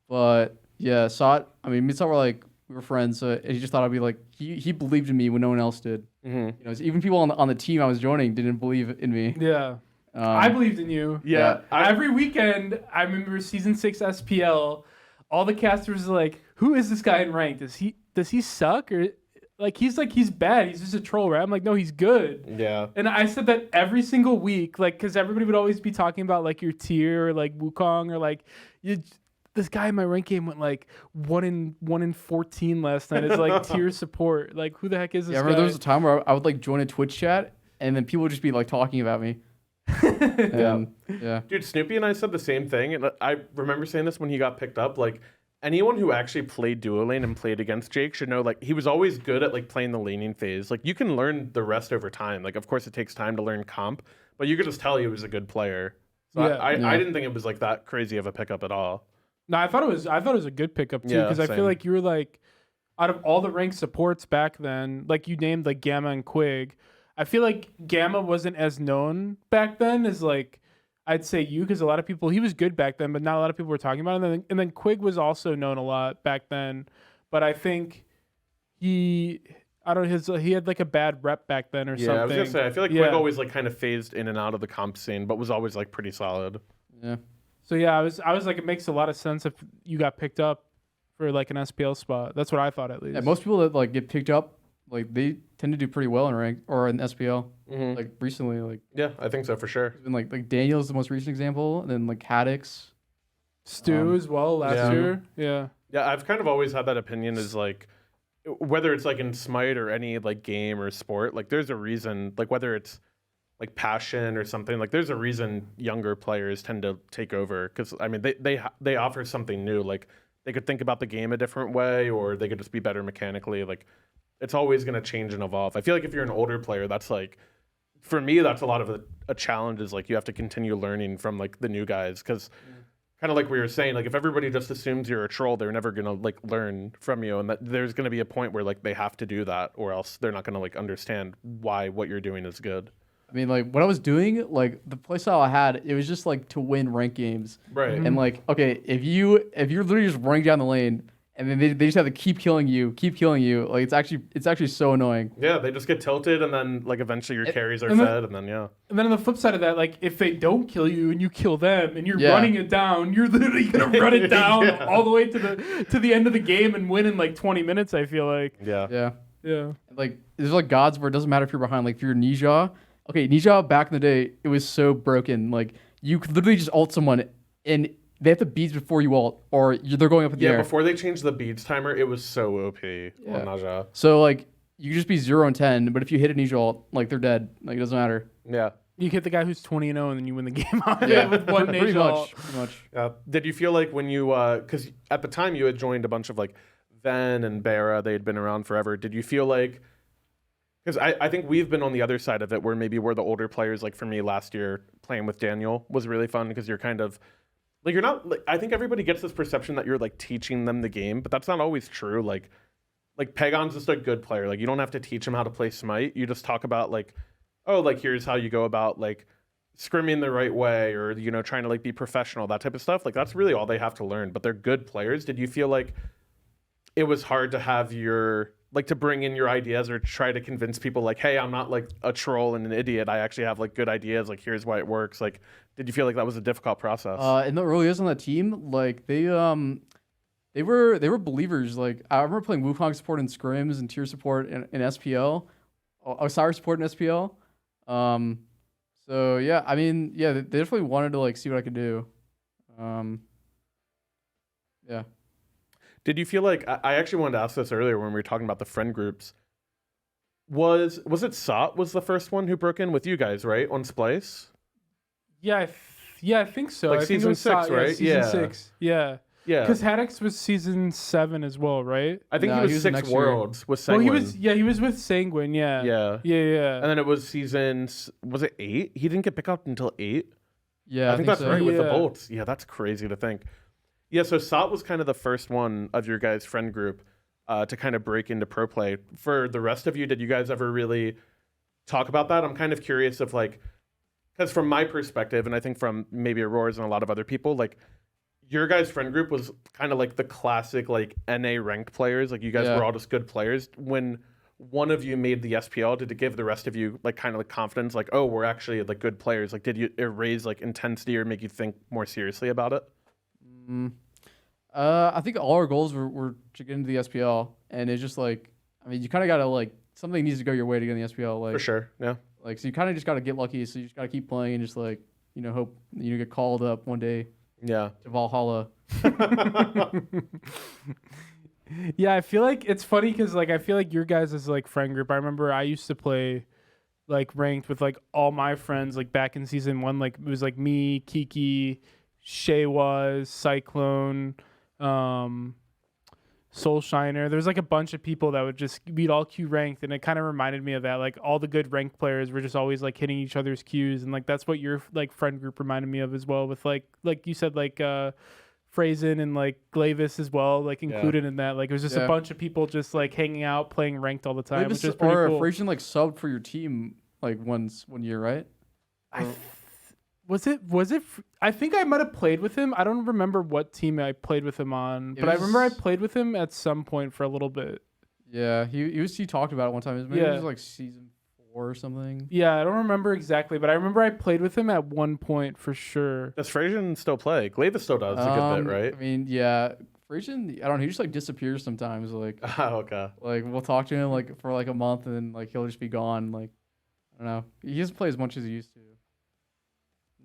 but yeah, Sot. I mean, me and Sot were like we were friends, so he just thought I'd be like he believed in me when no one else did. Mhm. You know, so even people on the team I was joining didn't believe in me. Yeah. I believed in you. Yeah, Every weekend, I remember season 6 SPL, all the casters were like, who is this guy in ranked? Does he suck? Or he's bad. He's just a troll, right? I'm like, no, he's good. yeah. And I said that every single week, like, because everybody would always be talking about like your tier or like Wukong or like this guy in my rank game went like 1 in 14 last night. It's like tier support. Like, who the heck is this Yeah, I guy? remember there was a time where I would like join a Twitch chat, and then people would just be like talking about me. Yeah. Dude, Snoopy and I said the same thing, and I remember saying this when he got picked up. Like, anyone who actually played duo lane and played against Jake should know, like, he was always good at like playing the laning phase. Like, you can learn the rest over time. Like, of course, it takes time to learn comp, but you could just tell he was a good player. So Yeah. I didn't think it was like that crazy of a pickup at all. No, I thought it was a good pickup too, Yeah, because I same. feel like you were like, out of all the ranked supports back then, like you named like Gamma and Quig, I feel like Gamma wasn't as known back then as like I'd say you, because a lot of people, he was good back then, but not a lot of people were talking about him. And then Quig was also known a lot back then, but I think he had like a bad rep back then or something. Yeah, I was gonna say I feel like Yeah. Quig always like kind of phased in and out of the comp scene, but was always like pretty solid. Yeah. So yeah, I was like, it makes a lot of sense if you got picked up for like an SPL spot. That's what I thought at least. Yeah, most people that like get picked up, like they tend to do pretty well in rank or in SPL. Mhm. Like recently, like Yeah, I think so for sure. it's been like Daniel's the most recent example, and then like Haddix. Stu as well last yeah. year. Yeah. Yeah, I've kind of always had that opinion is like whether it's like in Smite or any like game or sport, like there's a reason, like whether it's like passion or something, like there's a reason younger players tend to take over, because I mean they offer something new. Like they could think about the game a different way, or they could just be better mechanically. Like it's always going to change and evolve. I feel like if you're an older player, that's like, for me, that's a lot of a challenge, is like you have to continue learning from like the new guys, because kind of like we were saying, like if everybody just assumes you're a troll, they're never gonna like learn from you, and that there's gonna be a point where like they have to do that, or else they're not gonna like understand why what you're doing is good. I mean, like what I was doing, like the playstyle I had, it was just like to win rank games. Right. And like, okay, if you're literally just running down the lane, and then they just have to keep killing you, like it's actually so annoying. Yeah, they just get tilted, and then like eventually your carries are and then- fed, and then yeah. And then on the flip side of that, like if they don't kill you and you kill them and you're Yeah. running it down, you're literally gonna run it down Yeah. all the way to the end of the game and win in like 20 minutes. I feel like. Yeah. Yeah. Yeah. Like there's like gods where it doesn't matter if you're behind. Like if you're Nija, okay, Nija back in the day, it was so broken. Like you could literally just ult someone and they have to beats before you ult, or they're going up in the Yeah, air. before they changed the beads timer, it was so OP Yeah. on Naja. So like you could just be 0 and 10, but if you hit a Nija ult, like they're dead. Like it doesn't matter. Yeah. You hit the guy who's 20-0 and then you win the game on Yeah, it with one pretty Nation. much. Pretty much. Did you feel like when you, because at the time you had joined a bunch of like Ven and Bara, they had been around forever. Did you feel like, because I think we've been on the other side of it, where maybe we're the older players, like for me last year playing with Daniel was really fun, because you're kind of, like you're not, like, I think everybody gets this perception that you're like teaching them the game, but that's not always true. Like Pegon's just a good player. Like you don't have to teach him how to play Smite. You just talk about like, oh, like here's how you go about like scrimming the right way, or you know, trying to like be professional, that type of stuff. Like that's really all they have to learn, but they're good players. Did you feel like it was hard to have your like to bring in your ideas or try to convince people like, hey, I'm not like a troll and an idiot. I actually have like good ideas. Like, here's why it works. Like, did you feel like that was a difficult process? In the early years on that team, like they were believers. Like I remember playing Wukong support in scrims and tier support in SPL, Osiris support in SPL. So yeah, I mean, yeah, they definitely wanted to like see what I could do. Yeah. Did you feel like I actually wanted to ask this earlier when we were talking about the friend groups? Was it Sot was the first one who broke in with you guys, right, on Splice? Yeah, I think so. Like I think it season was 6, right? Season 6. Yeah. Yeah. Because Haddix was season 7 as well, right? I think No, he he was was 6 next year. Worlds with Well, Sanguine. he was with Sanguine, yeah. Yeah. And And then it was was it 8? He didn't get picked up until 8? Yeah, I think that's so. right with the Yeah. bolts. Yeah, that's crazy to think. Yeah, so Sot was kind of the first one of your guys' friend group to kind of break into pro play. For the rest of you, did you guys ever really talk about that? I'm kind of curious of like, because from my perspective, and I think from maybe Aurora's and a lot of other people, like your guys' friend group was kind of like the classic like NA ranked players. Like you guys Yeah. were all just good players. When one of you made the SPL, did it give the rest of you like kind of like confidence, like, oh, we're actually like good players? Like, did it raise like intensity or make you think more seriously about it? I think all our goals were to get into the SPL, and it's just like, I mean, you kind of gotta like something needs to go your way to get in the SPL, like For sure, yeah. like so you kind of just gotta get lucky. So you just gotta keep playing and just like hope you get called up one day Yeah. to Valhalla. Yeah, I feel like it's funny because like I feel like your guys' like friend group. I remember I used to play like ranked with like all my friends like back in season 1. Like it was like me, Kiki, Shay was Cyclone, Soul Shiner. There's like a bunch of people that would just we'd all queue ranked, and it kind of reminded me of that. Like all the good ranked players were just always like hitting each other's queues, and like that's what your like friend group reminded me of as well. With like you said, like Phrasen and like Glavis as well, like included in that. Like it was just a bunch of people just like hanging out, playing ranked all the time, which is pretty cool. Frasian like subbed for your team like one year, right? Was it? I think I might have played with him. I don't remember what team I played with him on, but I remember I played with him at some point for a little bit. Yeah, he talked about it one time. Maybe it was like season 4 or something. Yeah, I don't remember exactly, but I remember I played with him at one point for sure. Does Frasian still play? Glavis still does a good bit, right? I mean, yeah, Frasian, I don't know. He just like disappears sometimes. Like, Okay. like we'll talk to him like for like a month, and then like he'll just be gone. Like, I don't know. He doesn't play as much as he used to.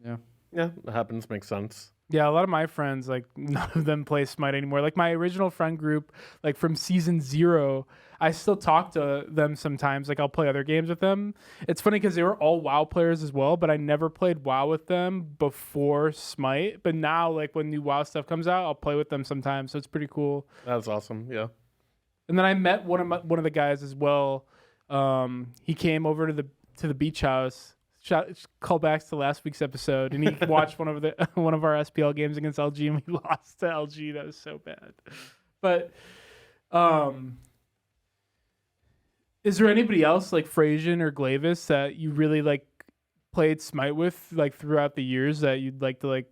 Yeah. Yeah, that happens. Makes sense. Yeah, a lot of my friends, like none of them play Smite anymore. Like my original friend group, like from season 0, I still talk to them sometimes. Like I'll play other games with them. It's funny because they were all WoW players as well, but I never played WoW with them before Smite. But now, like when new WoW stuff comes out, I'll play with them sometimes. So it's pretty cool. That's awesome. Yeah. And then I met one of the guys as well. He came over to the beach house. Callbacks to last week's episode, and he watched one of our SPL games against LG, and we lost to LG. That was so bad. But is there anybody else like Frasian or Glavis that you really like played Smite with like throughout the years that you'd like to like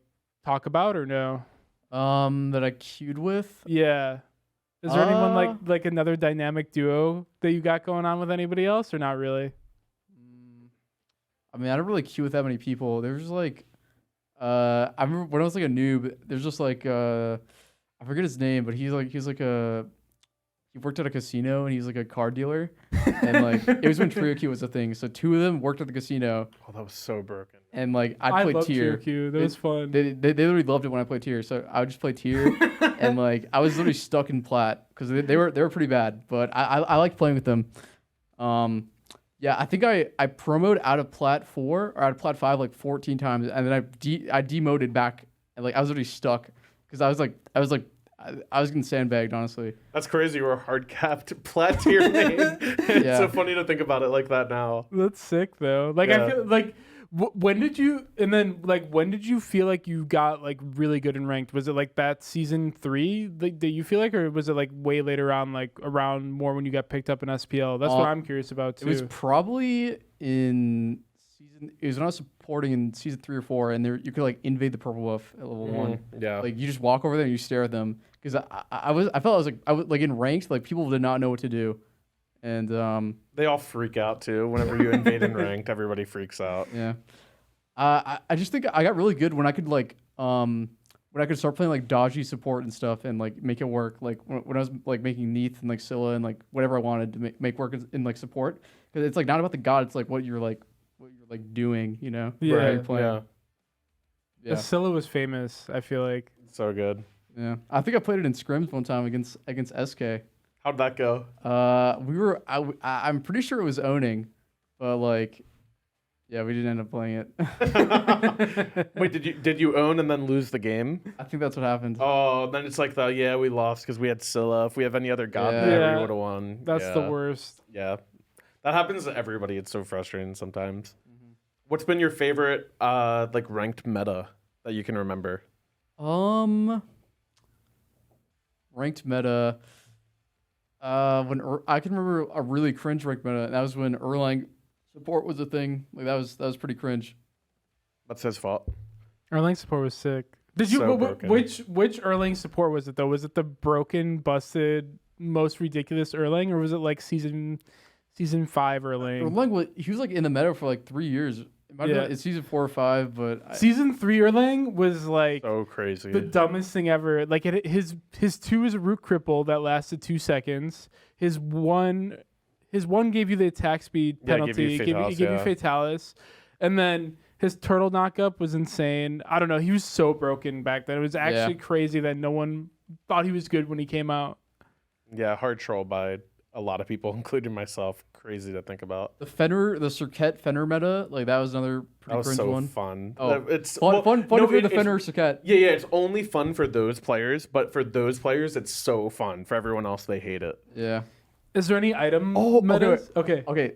talk about, or no? That I queued with. Yeah. Is there anyone like another dynamic duo that you got going on with anybody else, or not really? I mean, I don't really queue with that many people. There's like, I remember when I was like a noob. There's just like, I forget his name, but he worked at a casino and he's like a car dealer, and like it was when Trio Queue was a thing. So 2 of them worked at the casino. Oh, that was so broken. And like I I played love tier. Trio Q. That was fun. They literally loved it when I played tier. So I would just play tier, and like I was literally stuck in plat because they were pretty bad. But I liked playing with them. Yeah, I think I promoted out of Plat 4 or out of Plat 5 like 14 times, and then I demoted back, and like I was already stuck because I was getting sandbagged, honestly. That's crazy. You were a hard capped plat tier main. It's so funny to think about it like that now. That's sick though. Like I feel like when did you feel like you got like really good in ranked? Was it like that season 3 that you feel like, or was it like way later on, like around more when you got picked up in SPL? That's what I'm curious about too. It was probably in it was when I was supporting in season 3 or 4, and there you could like invade the purple buff at level 1. Yeah. Like you just walk over there and you stare at them, because I felt I was like in ranked, like people did not know what to do. And They all freak out too. Whenever you invade in ranked, everybody freaks out. yeah, I just think I got really good when I could when I could start playing like dodgy support and stuff and like make it work. Like when I was like making Neath and like Scylla and like whatever I wanted to make work in like support, because it's like not about the god. It's like what you're doing. You know? Yeah. How you're playing. Yeah. Yeah. Scylla was famous, I feel like. So good. Yeah. I think I played it in scrims one time against SK. How'd that go? I'm pretty sure it was owning, but like, yeah, we didn't end up playing it. Wait, did you own and then lose the game? I think that's what happened. Oh, then it's like we lost because we had Scylla. If we have any other god Yeah. there, Yeah. we would have won. That's Yeah. the worst. Yeah, that happens to everybody. It's so frustrating sometimes. Mm-hmm. What's been your favorite like ranked meta that you can remember? Ranked meta. I can remember a really cringe ranked meta. And that was when Erlang support was a thing. Like that was pretty cringe. That's his fault. Erlang support was sick. Did you So broken. which Erlang support was it though? Was it the broken, busted, most ridiculous Erlang, or was it like season 5 Erlang? Erlang he was like in the meta for like 3 years. It might have Yeah. been, it's season 4 or 5, but Season 3 Erlang was like So crazy. the dumbest thing ever. Like his 2 is a root cripple that lasted 2 seconds. His one gave you the attack speed Yeah, it gave penalty. you Gave Fatalis, you yeah. Fatalis, and then his turtle knockup was insane. I don't know. He was so broken back then. It was actually crazy that no one thought he was good when he came out. Yeah, hard troll by a lot of people, including myself. Crazy to think about. the Circuit Fenner meta, like that was another That pretty was cringe so one. fun. Oh, It's Fun no, for the it's- Fenner Circuit. Yeah, it's only fun for those players, but for those players, it's so fun. For everyone else, they hate it. Yeah. Is there any item Oh, metas? Okay. Okay.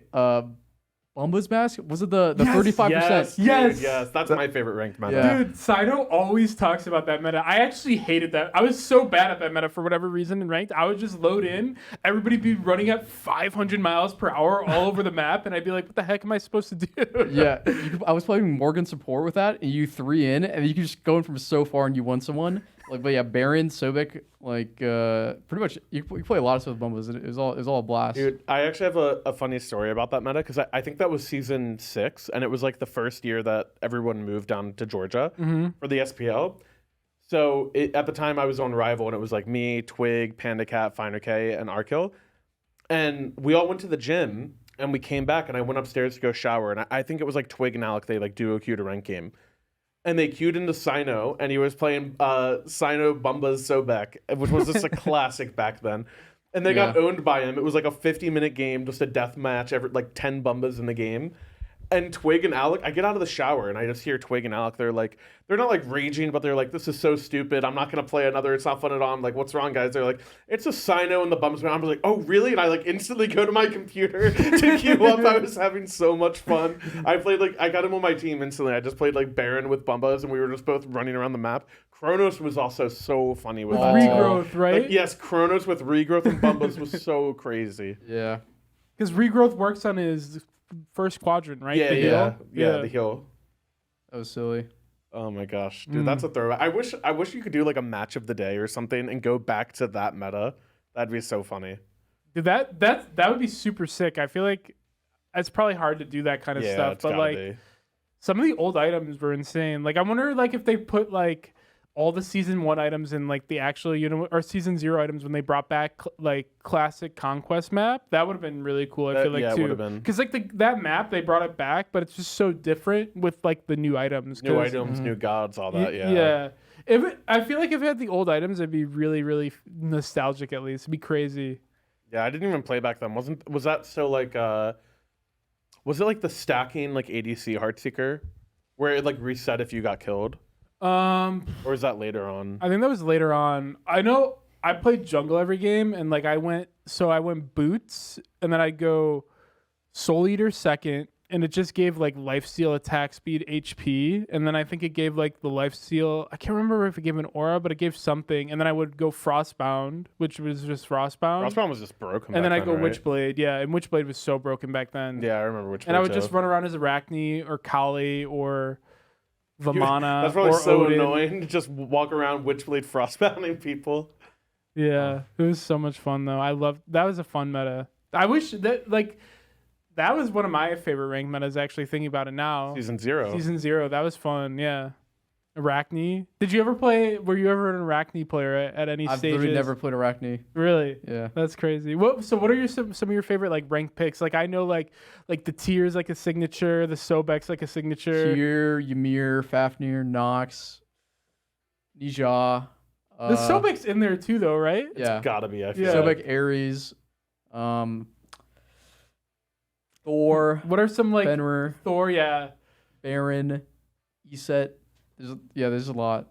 Bumba's mask? Was it the Yes, 35%? Yes, dude, Yes. yes. That's my favorite ranked meta. Yeah. Dude, Saito always talks about that meta. I actually hated that. I was so bad at that meta for whatever reason in ranked. I would just load in, everybody be running at 500 miles per hour all over the map, and I'd be like, what the heck am I supposed to do? Yeah. I was playing Morgan support with that, and you 3 in, and you can just go in from so far and you won someone. Like, but yeah, Baron, Sobek, like, pretty much, you play a lot of stuff with Bumbas. It was all a blast. Dude, I actually have a funny story about that meta because I think that was season 6, and it was like the first year that everyone moved down to Georgia for the SPL. So at the time, I was on Rival, and it was like me, Twig, Panda Cat, Finer K, and Arkill. And we all went to the gym, and we came back, and I went upstairs to go shower, and I think it was like Twig and Alec, they like duo queued a rank game. And they queued into Sino, and he was playing Sino Bumba's Sobek, which was just a classic back then. And they got owned by him. It was like a 50-minute game, just a death match, like 10 Bumbas in the game. And Twig and Alec, I get out of the shower and I just hear Twig and Alec. They're not like raging, but they're like, this is so stupid. I'm not going to play another. It's not fun at all. I'm like, what's wrong, guys? They're like, it's a Sino and the Bums. I'm like, oh, really? And I like instantly go to my computer to queue up. I was having so much fun. I got him on my team instantly. I just played like Baron with Bumbas and we were just both running around the map. Kronos was also so funny with that. Regrowth, right? Like, yes, Kronos with Regrowth and Bumbas was so crazy. Yeah. Because Regrowth works on his first quadrant, right? Yeah, The yeah, heal? yeah, the heal. That was silly. Oh my gosh, dude, that's a throwback. I wish you could do like a match of the day or something and go back to that meta. That'd be so funny. Dude, that would be super sick. I feel like it's probably hard to do that kind of stuff, it's but gotta like be. some of the old items were insane. Like I wonder like if they put like all the season 1 items in like the actual or season 0 items when they brought back like classic conquest map. That would have been really cool. I feel like yeah, it too, would've been. because like that map they brought it back, but it's just so different with like the new items. New 'cause- items, new gods, all that. Yeah. Yeah. I feel like if it had the old items, it'd be really, really nostalgic. At least it'd be crazy. Yeah, I didn't even play back then. Was that so like was it like the stacking like ADC Heartseeker where it like reset if you got killed? Or is that later on? I think that was later on. I know I played jungle every game, and like I went boots, and then I'd go soul eater second, and it just gave like lifesteal, attack speed, HP, and then I think it gave like the lifesteal. I can't remember if it gave an aura, but it gave something, and then I would go frostbound, which was just frostbound. Frostbound was just broken. And then back I go right? Witchblade, yeah, and Witchblade was so broken back then. Yeah, I remember Witchblade. And I would too. just run around as Arachne or Kali or Vamana. That's probably or so Odin. annoying to just walk around Witchblade frostbounding people. Yeah, it was so much fun though. That was a fun meta. I wish that like that was one of my favorite ranked metas. Actually, thinking about it now, Season 0. Season 0, that was fun. Yeah, Arachne. Did you ever play? Were you ever an Arachne player at any I've stages? literally never played Arachne. Really? Yeah. That's crazy. So what are some of your favorite like ranked picks? Like I know like the Tyr's like a signature, the Sobek's like a signature. Tyr, Ymir, Fafnir, Nox, Nija. The Sobek's in there too, though, right? Yeah. Gotta be. I feel Yeah. like. Sobek, Ares, Thor, What are some like Fenrir, Thor? Yeah. Baron, Iset. There's a lot,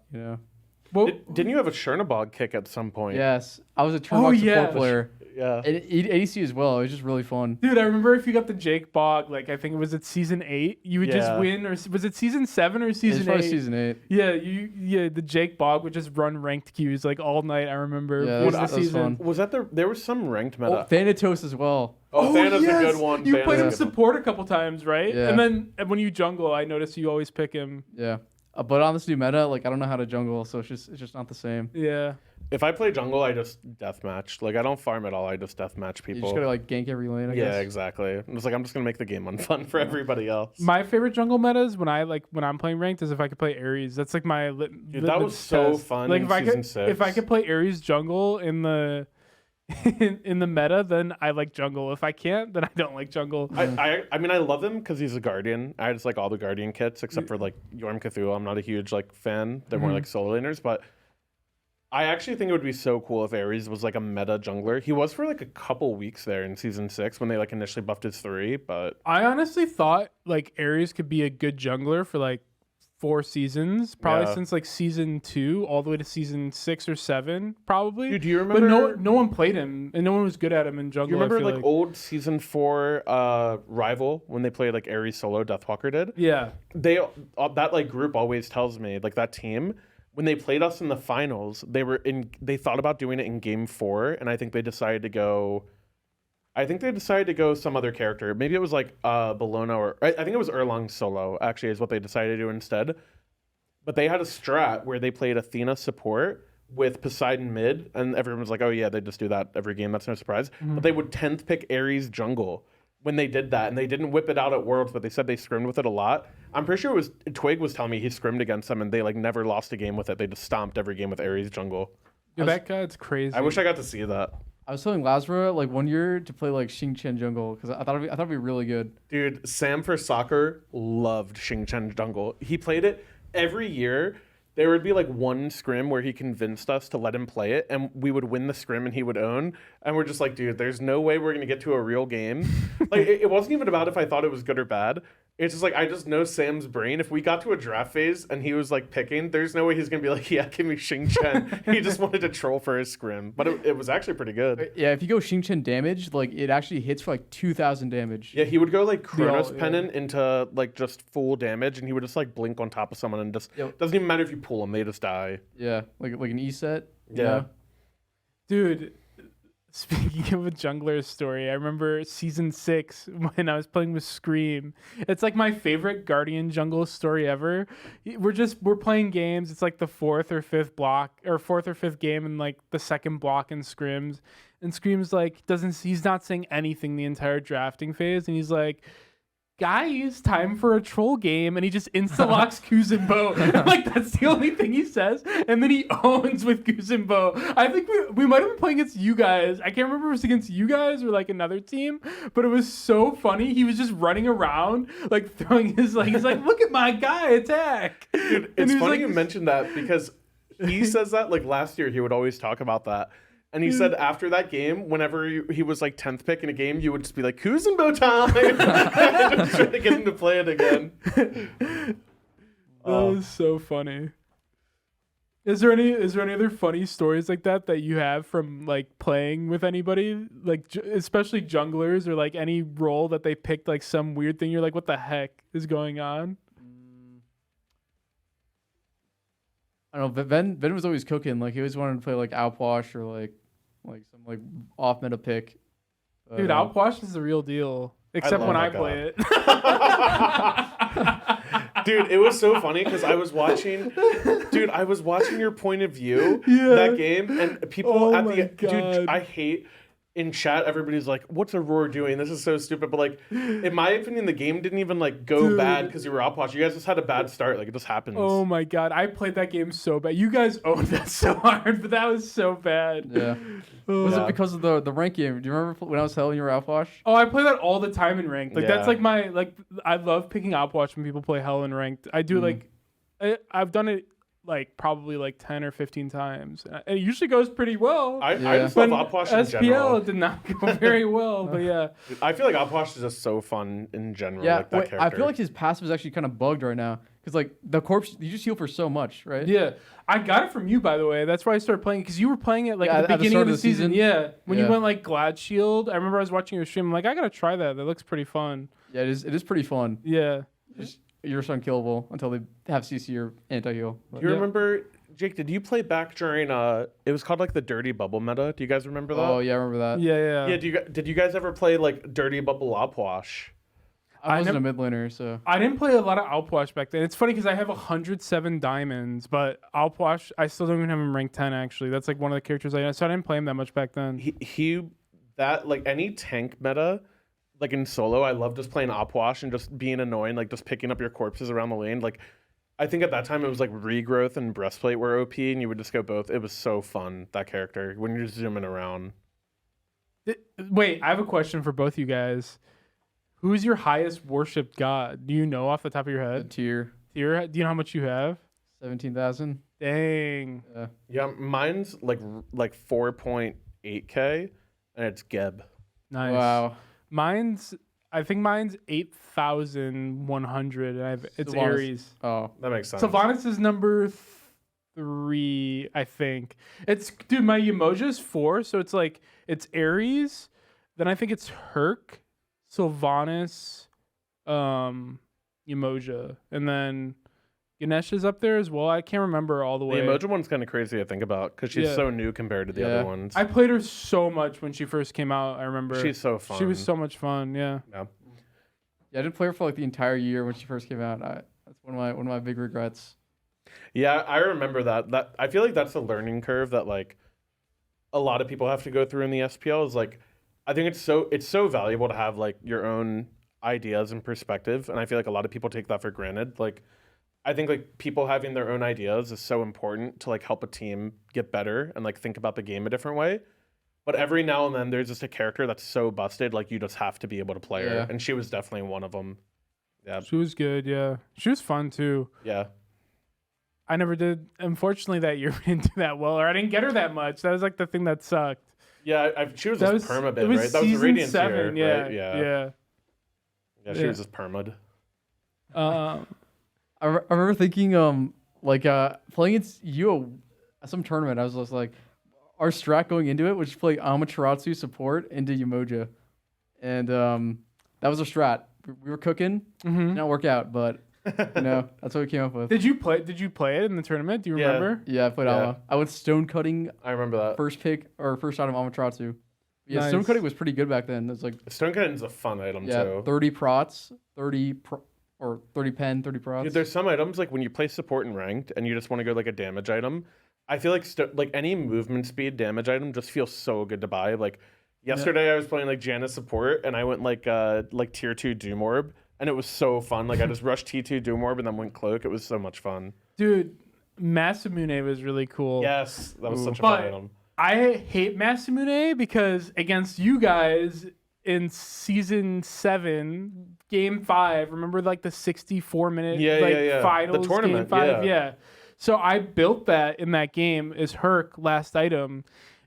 Well, Didn't you have a Chernobog kick at some point? Yes. I was a Turnbuck yeah. support player. Yeah. And ADC as well. It was just really fun. dude, I remember if you got the Jake Bog, like I think it was at season 8, you would just Yeah. win, or was it season 7 or It's season probably 8? season 8. Yeah, the Jake Bog would just run ranked queues like all night. I remember. Yeah, It was that the was season. fun. Was that there was some ranked meta? Oh, Thanatos as well. Thana's yes! a good one. You Thana's played a him good one. support a couple times, right? Yeah. And then when you jungle, I noticed you always pick him. Yeah. But on this new meta, like I don't know how to jungle, so it's just not the same. Yeah. If I play jungle, I just deathmatch. Like I don't farm at all. I just deathmatch You people. just gotta like gank every lane, I guess. Yeah, exactly. It's like I'm just gonna make the game unfun for everybody else. My favorite jungle metas when I'm playing ranked is if I could play Ares. That's like my Dude, that was so fun Like in if I season could 6. if I could play Ares jungle in the in the meta, then I like jungle. If I can't, then I don't like jungle. I mean I love him because he's a guardian. I just like all the guardian kits except for like Yorm Cthulhu. I'm not a huge like fan. They're more like solo laners, but I actually think it would be so cool if Ares was like a meta jungler. He was for like a couple weeks there in season 6 when they like initially buffed his 3, but I honestly thought like Ares could be a good jungler for like 4 seasons, probably Yeah. since like season 2 all the way to season 6 or 7, probably. Dude, do you But remember? no one played him, and no one was good at him in Do jungle. you remember I feel like old season 4 Rival when they played like Ares solo? Deathwalker did. Yeah. They that like group always tells me like that team when they played us in the finals they thought about doing it in game 4 and I think they decided to go some other character. Maybe it was like Bologna or I think it was Erlang solo actually is what they decided to do instead. But they had a strat where they played Athena support with Poseidon mid, and everyone was like, oh yeah, they just do that every game, that's no surprise. But they would 10th pick Ares jungle when they did that, and they didn't whip it out at Worlds, but they said they scrimmed with it a lot. I'm pretty sure it was Twig was telling me he scrimmed against them, and they like never lost a game with it. They just stomped every game with Ares jungle. Dude, that guy's crazy. I wish I got to see that. I was telling Lazara like one year to play like Xing Chen jungle because I thought it'd be really good. Dude, Sam for soccer loved Xing Chen jungle. He played it every year. There would be like one scrim where he convinced us to let him play it, and we would win the scrim and he would own. And we're just like, dude, there's no way we're going to get to a real game. Like, it wasn't even about if I thought it was good or bad. It's just like, I just know Sam's brain. If we got to a draft phase and he was like picking, there's no way he's going to be like, yeah, give me Xing Chen. He just wanted to troll for his scrim. But it was actually pretty good. Yeah, if you go Xing Chen damage, like it actually hits for like 2,000 damage. Yeah, he would go like Chronos yeah. Pennant into like just full damage, and he would just like blink on top of someone and just Yep. doesn't even matter if you pull them, they just die. Yeah, like an E set. Yeah. Dude, speaking of a jungler story, I remember season 6 when I was playing with Scream. It's like my favorite Guardian jungle story ever. We're playing games. It's like the 4th or 5th game and like the second block in scrims. And Scream's like he's not saying anything the entire drafting phase, and he's like, guys, time for a troll game, and he just insta-locks Kuzumbo. Like, that's the only thing he says, and then he owns with Kuzumbo. I think we might have been playing against you guys. I can't remember if it was against you guys or, like, another team, but it was so funny. He was just running around, like, throwing his, like, he's like, look at my guy attack. Dude, And it's he was funny like- you mentioned that because he says that like last year he would always talk about that. And he said after that game, whenever he was like 10th pick in a game, you would just be like, Kuzumbo time! Just trying to get him to play it again. That was so funny. Is there any other funny stories like that you have from like playing with anybody, like especially junglers, or like any role that they picked like some weird thing you're like, what the heck is going on? I don't know. Ben was always cooking. Like he always wanted to play like Outwash or like some like off meta pick. Dude, Outwash is the real deal. Except love when I that play it. Dude, it was so funny because I was watching your point of view Yeah. that game, and people Oh at my the God. dude, I hate in chat, everybody's like, "What's Aurora doing? This is so stupid." But like, in my opinion, the game didn't even like go bad because you were outwatched. You guys just had a bad start. Like it just happens. Oh my god, I played that game so bad. You guys owned that so hard, but that was so bad. Yeah. Was it because of the rank game? Do you remember when I was telling you were outwatch? Oh, I play that all the time in ranked. Like that's Yeah. like my I love picking outwatch when people play hell in ranked. I do like I've done it like probably like 10 or 15 times. It usually goes pretty well. I just love Opwash in general. SPL did not go very well, but yeah. I feel like Opwash is just so fun in general. Yeah, like that character. I feel like his passive is actually kind of bugged right now because like the corpse, you just heal for so much, right? Yeah, I got it from you, by the way. That's why I started playing because you were playing it like Yeah, at the beginning start of the season. Yeah, when you Yeah. went like Glad Shield. I remember I was watching your stream. I'm like, I gotta try that. That looks pretty fun. Yeah, it is pretty fun. Yeah. You're just unkillable until they have CC or anti-heal. Do you remember, Jake? Did you play back during it was called like the Dirty Bubble meta? Do you guys remember that? Oh yeah, I remember that. Yeah. Yeah. Did you guys ever play like Dirty Bubble Opwash? I wasn't a mid laner, so I didn't play a lot of Outwash back then. It's funny because I have 107 diamonds, but Outwash, I still don't even have him ranked 10 actually. That's like one of the characters so I didn't play him that much back then. He that like any tank meta, like in solo, I love just playing Opwash and just being annoying, like just picking up your corpses around the lane. Like I think at that time it was like Regrowth and Breastplate were OP, and you would just go both. It was so fun, that character, when you're zooming around. Wait, I have a question for both you guys. Who's your highest worshipped god? Do you know off the top of your the head? tier Do you know how much you have? 17,000. Dang. Yeah, mine's like 4.8k, and it's Geb. Nice. Wow. I think mine's 8,100. And it's Sylvanas. Ares. Oh, That makes sense. Sylvanas is number 3, I think. Dude, my emoji is 4, so it's like it's Ares. Then I think it's Herc, Sylvanas, Emoja, and then Ganesh is up there as well. I can't remember all the The way. Emoji one's kind of crazy to think about because she's Yeah. so new compared to the Yeah. other ones. I played her so much when she first came out. I remember She's so fun. she was so much fun. Yeah. Yeah. yeah, I didn't play her for like the entire year when she first came out. That's one of my big regrets. Yeah, I remember that. That I feel like that's a learning curve that like a lot of people have to go through in the SPL. Is like I think it's so valuable to have like your own ideas and perspective, and I feel like a lot of people take that for granted. Like I think like people having their own ideas is so important to like help a team get better and like think about the game a different way. But every now and then there's just a character that's so busted, like you just have to be able to play her, Yeah. and she was definitely one of them. Yeah, She was good. Yeah. She was fun too. yeah. I never did. Unfortunately, that year we didn't do that well, or I didn't get her that much. That was like the thing that sucked. Yeah, she was That just permabid, it was right? That was season Radiant 7. tier, Yeah. right? Yeah. Yeah, she Yeah. was just permad. I remember thinking, playing against you at some tournament. I was just like, our strat going into it was to play Amaterasu support into Umoja, and that was our strat. We were cooking, did not work out, but that's what we came up with. Did you play it in the tournament? Do you Yeah. remember? Yeah, I played Yeah. Ama. I went stone cutting I remember that. first pick or first shot of Amaterasu. Yeah, Nice. stone cutting was pretty good back then. It was like Stone Cannon's a fun item yeah, too. 30 prots, 30 pen, 30 prots. Dude, there's some items like when you play support and ranked and you just want to go like a damage item. I feel like like any movement speed damage item just feels so good to buy. Like yesterday I was playing like Janna support and I went like tier 2 Doom Orb and it was so fun. Like I just rushed T2 Doom Orb and then went Cloak. It was so much fun. Dude, Masamune was really cool. Yes, that was such a But fun item. I hate Masamune because against you guys in season 7, game 5, remember like the 64-minute Yeah. finals The tournament, game 5? Yeah. So I built that in that game as Herc last item,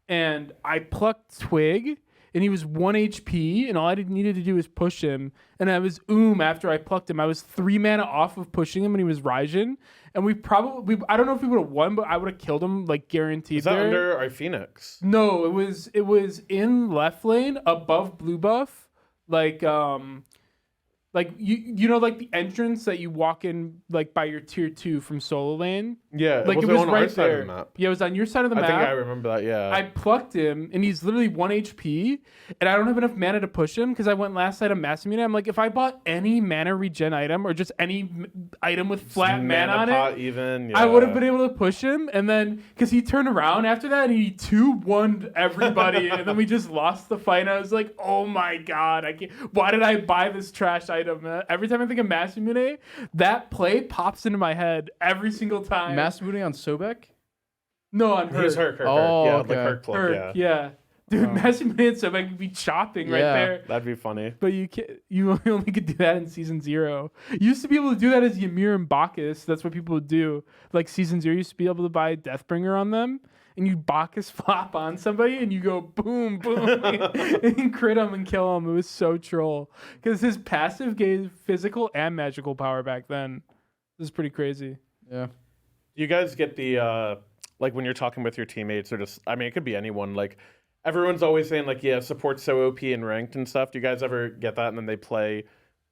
and I plucked Twig, and he was 1 HP, and all I needed to do was push him, and I was after I plucked him. I was 3 mana off of pushing him, and he was Raijin, and I don't know if we would have won, but I would have killed him like guaranteed. Is that there. under our Phoenix? No, it was in left lane above blue buff, like you know like the entrance that you walk in like by your tier 2 from solo lane. Yeah, Like was it was on our right side there. of the map. Yeah, it was on your side of the I map. think I remember that. Yeah. I plucked him, and he's literally 1 HP, and I don't have enough mana to push him because I went last night on Masamune. I'm like, if I bought any mana regen item or just any item with flat mana on pot it, even. I would have yeah. been able to push him. And then, because he turned around after that, and he 2-1'd everybody, and then we just lost the fight. And I was like, oh my god, I can't. Why did I buy this trash item? Every time I think of Masamune, that play pops into my head every single time. Masamune on Sobek? No, on her. He's Herc. Oh, Yeah, okay. like Herc plug. Herc, Yeah. yeah. Dude, Masamune and Sobek could be chopping right Yeah. there. That'd be funny. But you can't. You only could do that in season 0. You used to be able to do that as Ymir and Bacchus. That's what people would do. Like season 0, you used to be able to buy Deathbringer on them, and you Bacchus flop on somebody, and you go boom, boom, and crit him and kill him. It was so troll because his passive gave physical and magical power back then. This is pretty crazy. Yeah. You guys get the like when you're talking with your teammates or just I mean it could be anyone like everyone's always saying like yeah support's so OP and ranked and stuff. Do you guys ever get that and then they play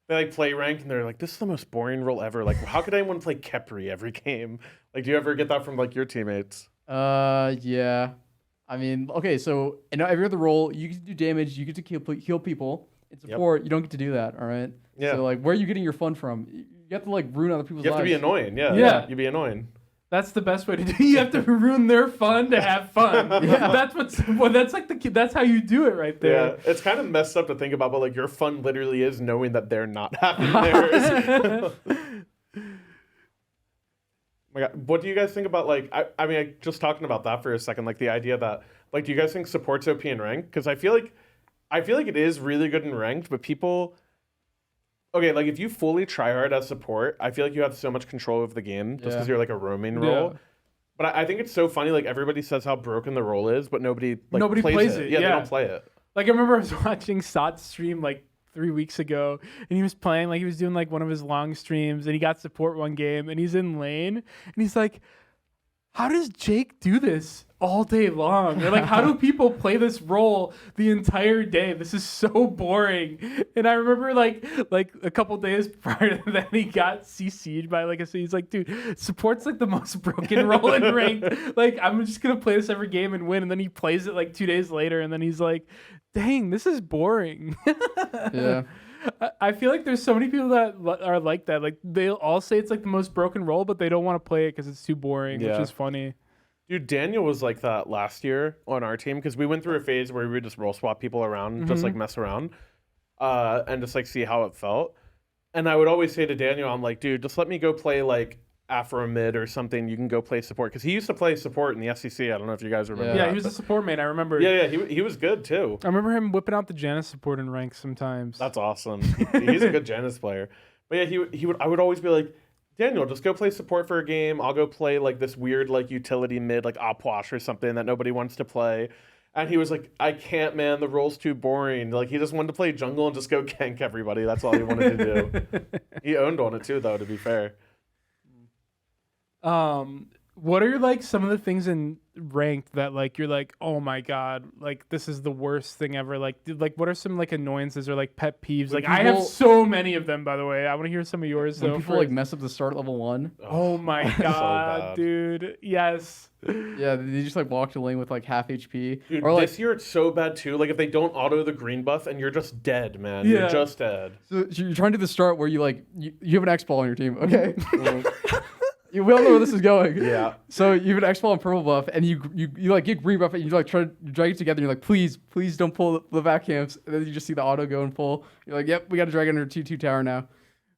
ranked and they're like this is the most boring role ever. Like how could anyone play Kepri every game? Like do you ever get that from like your teammates? Yeah. I mean, okay, so in every other role, you get to do damage, you get to heal people. In support, you don't get to do that, all right? Yeah. So, like, where are you getting your fun from? You have to, like, ruin other people's You have lives. to be annoying, yeah. Yeah. You be annoying. That's the best way to do it. You have to ruin their fun to have fun. That's that's how you do it right there. Yeah, it's kind of messed up to think about, but like your fun literally is knowing that they're not having theirs. My God. What do you guys think about like I mean just talking about that for a second, like the idea that like do you guys think support's OP in ranked? Because I feel like it is really good in ranked, but people okay, like if you fully try hard as support, I feel like you have so much control of the game just because you're like a roaming role. Yeah. But I think it's so funny, like everybody says how broken the role is, but nobody plays it. Yeah, they don't play it. Like I remember I was watching Sot's stream like 3 weeks ago, and he was playing like he was doing like one of his long streams, and he got support one game, and he's in lane, and he's like, "How does Jake do this all day long? Or like, how do people play this role the entire day? This is so boring." And I remember like a couple days prior to that, he got CC'd by like he's like, "Dude, support's like the most broken role in ranked. Like, I'm just gonna play this every game and win." And then he plays it like 2 days later, and then he's like, "Dang, this is boring." Yeah. I feel like there's so many people that are like that. Like they'll all say it's like the most broken role, but they don't want to play it because it's too boring, which is funny. Dude, Daniel was like that last year on our team because we went through a phase where we would just role swap people around, just like mess around, and just like see how it felt. And I would always say to Daniel, I'm like, dude, just let me go play like Afro mid or something. You can go play support because he used to play support in the SEC. I don't know if you guys remember. Yeah, that, he was a support main. I remember. Yeah, he was good too. I remember him whipping out the Janus support in ranks sometimes. That's awesome. He's a good Janus player. But yeah, he would. I would always be like, Daniel, just go play support for a game. I'll go play like this weird like utility mid like Opwash or something that nobody wants to play. And he was like, I can't, man. The role's too boring. Like he just wanted to play jungle and just go gank everybody. That's all he wanted to do. He owned on it too, though. To be fair. What are like some of the things in ranked that like you're like, oh my god, like this is the worst thing ever? Like what are some like annoyances or like pet peeves? Like I have so many of them, by the way. I want to hear some of yours When though. people like mess up the start at level 1. Oh my god, bad. dude. Yes. Yeah, they just like walk to lane with like half HP. Dude, or like this year it's so bad too. Like if they don't auto the green buff and you're just dead, man. Yeah. You're just dead. so you're trying to do the start where you like you have an X ball on your team, okay? We all know where this is going. Yeah. So you have an X ball and purple buff, and you like get green buff, and you like try to drag it together. And you're like, please don't pull the back camps. And then you just see the auto go and pull. You're like, yep, we got to drag under T2 tower now.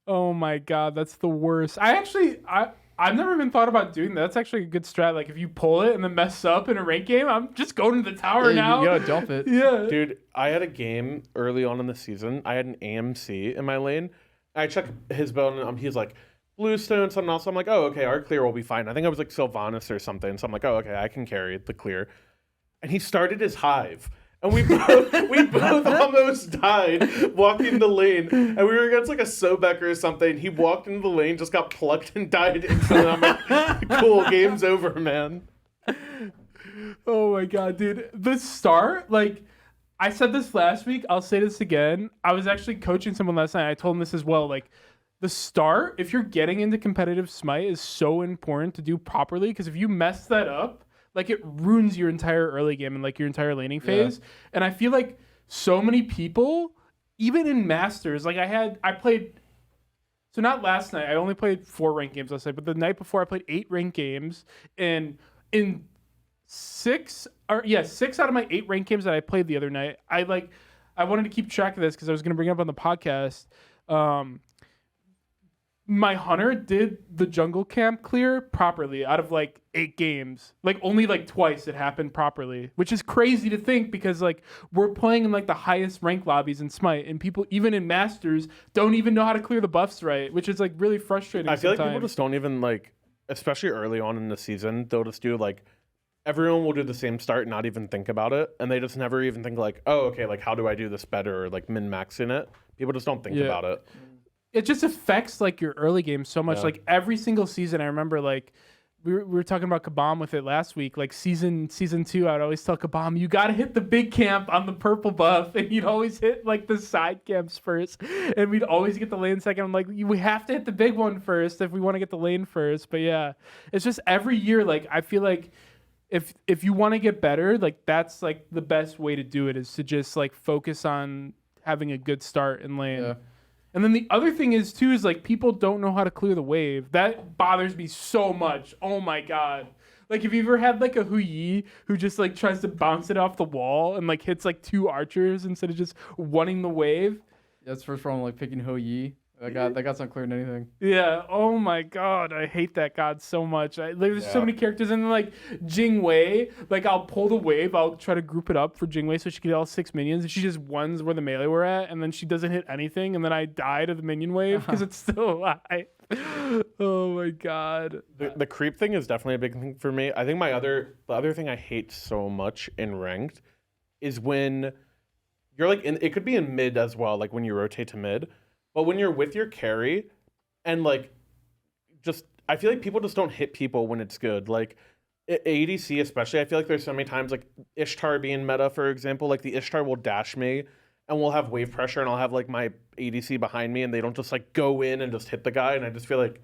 Oh my god, that's the worst. I've never even thought about doing that. That's actually a good strat. Like if you pull it and then mess up in a rank game, I'm just going to the tower now. You gotta dump it. Yeah. Dude, I had a game early on in the season. I had an AMC in my lane. I checked his build and he's like, Bluestone, something else. I'm like, oh, okay, our clear will be fine. I think I was like Sylvanas or something. So I'm like, oh, okay, I can carry the clear. And he started his hive. And we both almost died walking the lane. And we were against like a Sobek or something. He walked into the lane, just got plucked and died instantly. I'm like, cool, game's over, man. Oh my god, dude. The start, like, I said this last week. I'll say this again. I was actually coaching someone last night. I told him this as well. Like, the start, if you're getting into competitive Smite, is so important to do properly, because if you mess that up, like it ruins your entire early game and like your entire laning phase. And I feel like so many people, even in Masters, like I played, so not last night, I only played 4 ranked games last night, but the night before I played 8 ranked games, and in 6 out of my 8 ranked games that I played the other night, I wanted to keep track of this because I was going to bring it up on the podcast. My hunter did the jungle camp clear properly out of like 8 games. Like only like twice it happened properly, which is crazy to think, because like we're playing in like the highest rank lobbies in Smite, and people even in Masters don't even know how to clear the buffs right, which is like really frustrating. I feel sometimes. like people just don't even like, especially early on in the season, they'll just do like, everyone will do the same start and not even think about it, and they just never even think like, oh, okay, like how do I do this better, or like min-maxing it. People just don't think about it. It just affects like your early game so much. Yeah. Like every single season, I remember like we were talking about Kabam with it last week. Like season 2, I would always tell Kabam, you got to hit the big camp on the purple buff, and you'd always hit like the side camps first, and we'd always get the lane second. I'm like, we have to hit the big one first if we want to get the lane first. But yeah, it's just every year. Like I feel like if you want to get better, like that's like the best way to do it, is to just like focus on having a good start in lane. Yeah. And then the other thing is too, is like people don't know how to clear the wave. That bothers me so much. Oh my god. Like if you ever had like a Hu Yi who just like tries to bounce it off the wall and like hits like 2 archers instead of just wanting the wave. That's first from like picking Ho Yi. That guy's not clearing anything. Yeah. Oh my god, I hate that god so much. There's so many characters, and then like Jing Wei, like I'll pull the wave, I'll try to group it up for Jing Wei so she can get all 6 minions, and she just ones where the melee were at, and then she doesn't hit anything, and then I die to the minion wave because it's still alive. Oh my god. The creep thing is definitely a big thing for me. I think the other thing I hate so much in ranked is when you're like it could be in mid as well, like when you rotate to mid. But when you're with your carry, and like, just I feel like people just don't hit people when it's good. Like ADC especially, I feel like there's so many times like Ishtar being meta, for example, like the Ishtar will dash me, and we'll have wave pressure, and I'll have like my ADC behind me, and they don't just like go in and just hit the guy, and I just feel like,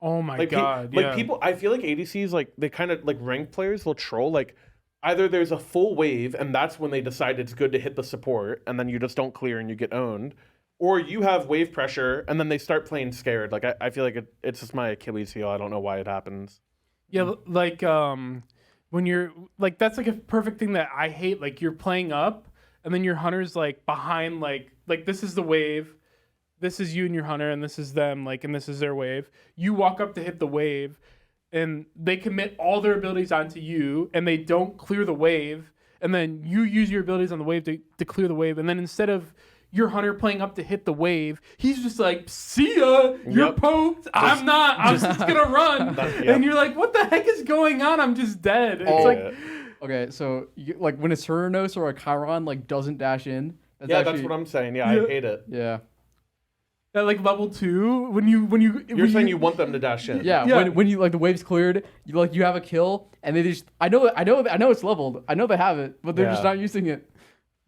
oh my like, god, like people, I feel like ADCs, like they kind of like ranked players will troll. Like either there's a full wave, and that's when they decide it's good to hit the support, and then you just don't clear and you get owned. Or you have wave pressure, and then they start playing scared. Like I feel like it's just my Achilles heel. I don't know why it happens. Yeah, like when you're like, that's like a perfect thing that I hate. Like you're playing up, and then your hunter's like behind, like this is the wave, this is you and your hunter, and this is them, like, and this is their wave. You walk up to hit the wave, and they commit all their abilities onto you, and they don't clear the wave, and then you use your abilities on the wave to clear the wave, and then instead of your hunter playing up to hit the wave, he's just like, see ya, you're poked, I'm not, I'm just gonna run. And you're like, what the heck is going on? I'm just dead. It's like, okay, so like when a Ceranos or a Chiron like doesn't dash in, that's what I'm saying. Yeah, I hate it. Yeah. At like level 2, when you're saying you want them to dash in. Yeah. When you like the wave's cleared, you have a kill, and they just I know it's leveled. I know they have it, but they're just not using it.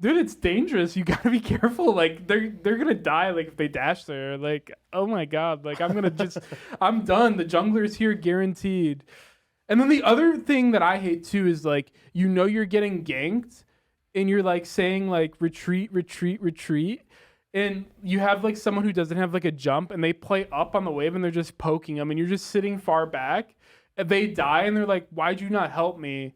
Dude, it's dangerous. You gotta be careful. Like they're gonna die. Like if they dash there. Like, oh my god. Like I'm done. The jungler's here guaranteed. And then the other thing that I hate too is like, you're getting ganked, and you're like saying like retreat, and you have like someone who doesn't have like a jump, and they play up on the wave, and they're just poking them, and you're just sitting far back, and they die, and they're like, why'd you not help me?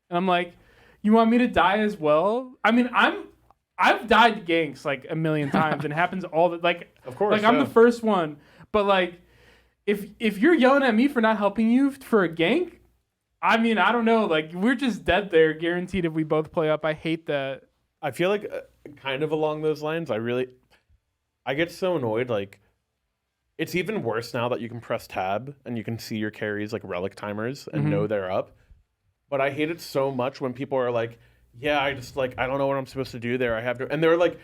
And I'm like, you want me to die as well? I mean, I've died to ganks like a million times, and it happens all the like. Of course, like I'm the first one, but like, if you're yelling at me for not helping you for a gank, I mean, I don't know. Like we're just dead there, guaranteed if we both play up. I hate that. I feel like kind of along those lines. I get so annoyed. Like it's even worse now that you can press tab and you can see your carries like relic timers and know they're up. But I hate it so much when people are like, yeah, I don't know what I'm supposed to do there. I have to. And they're like,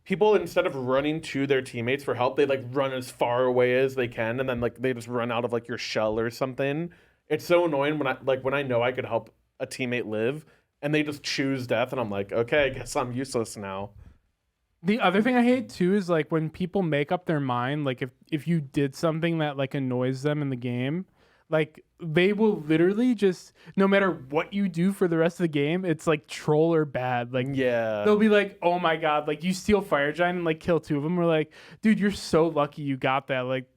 people, instead of running to their teammates for help, they like run as far away as they can. And then like they just run out of like your shell or something. It's so annoying when I know I could help a teammate live and they just choose death. And I'm like, okay, I guess I'm useless now. The other thing I hate too is like when people make up their mind, like if you did something that like annoys them in the game, like they will literally just, no matter what you do for the rest of the game, it's like troll or bad. Like Yeah. they'll be like, oh my god, like you steal Fire Giant and like kill 2 of them. We're like, dude, you're so lucky you got that. Like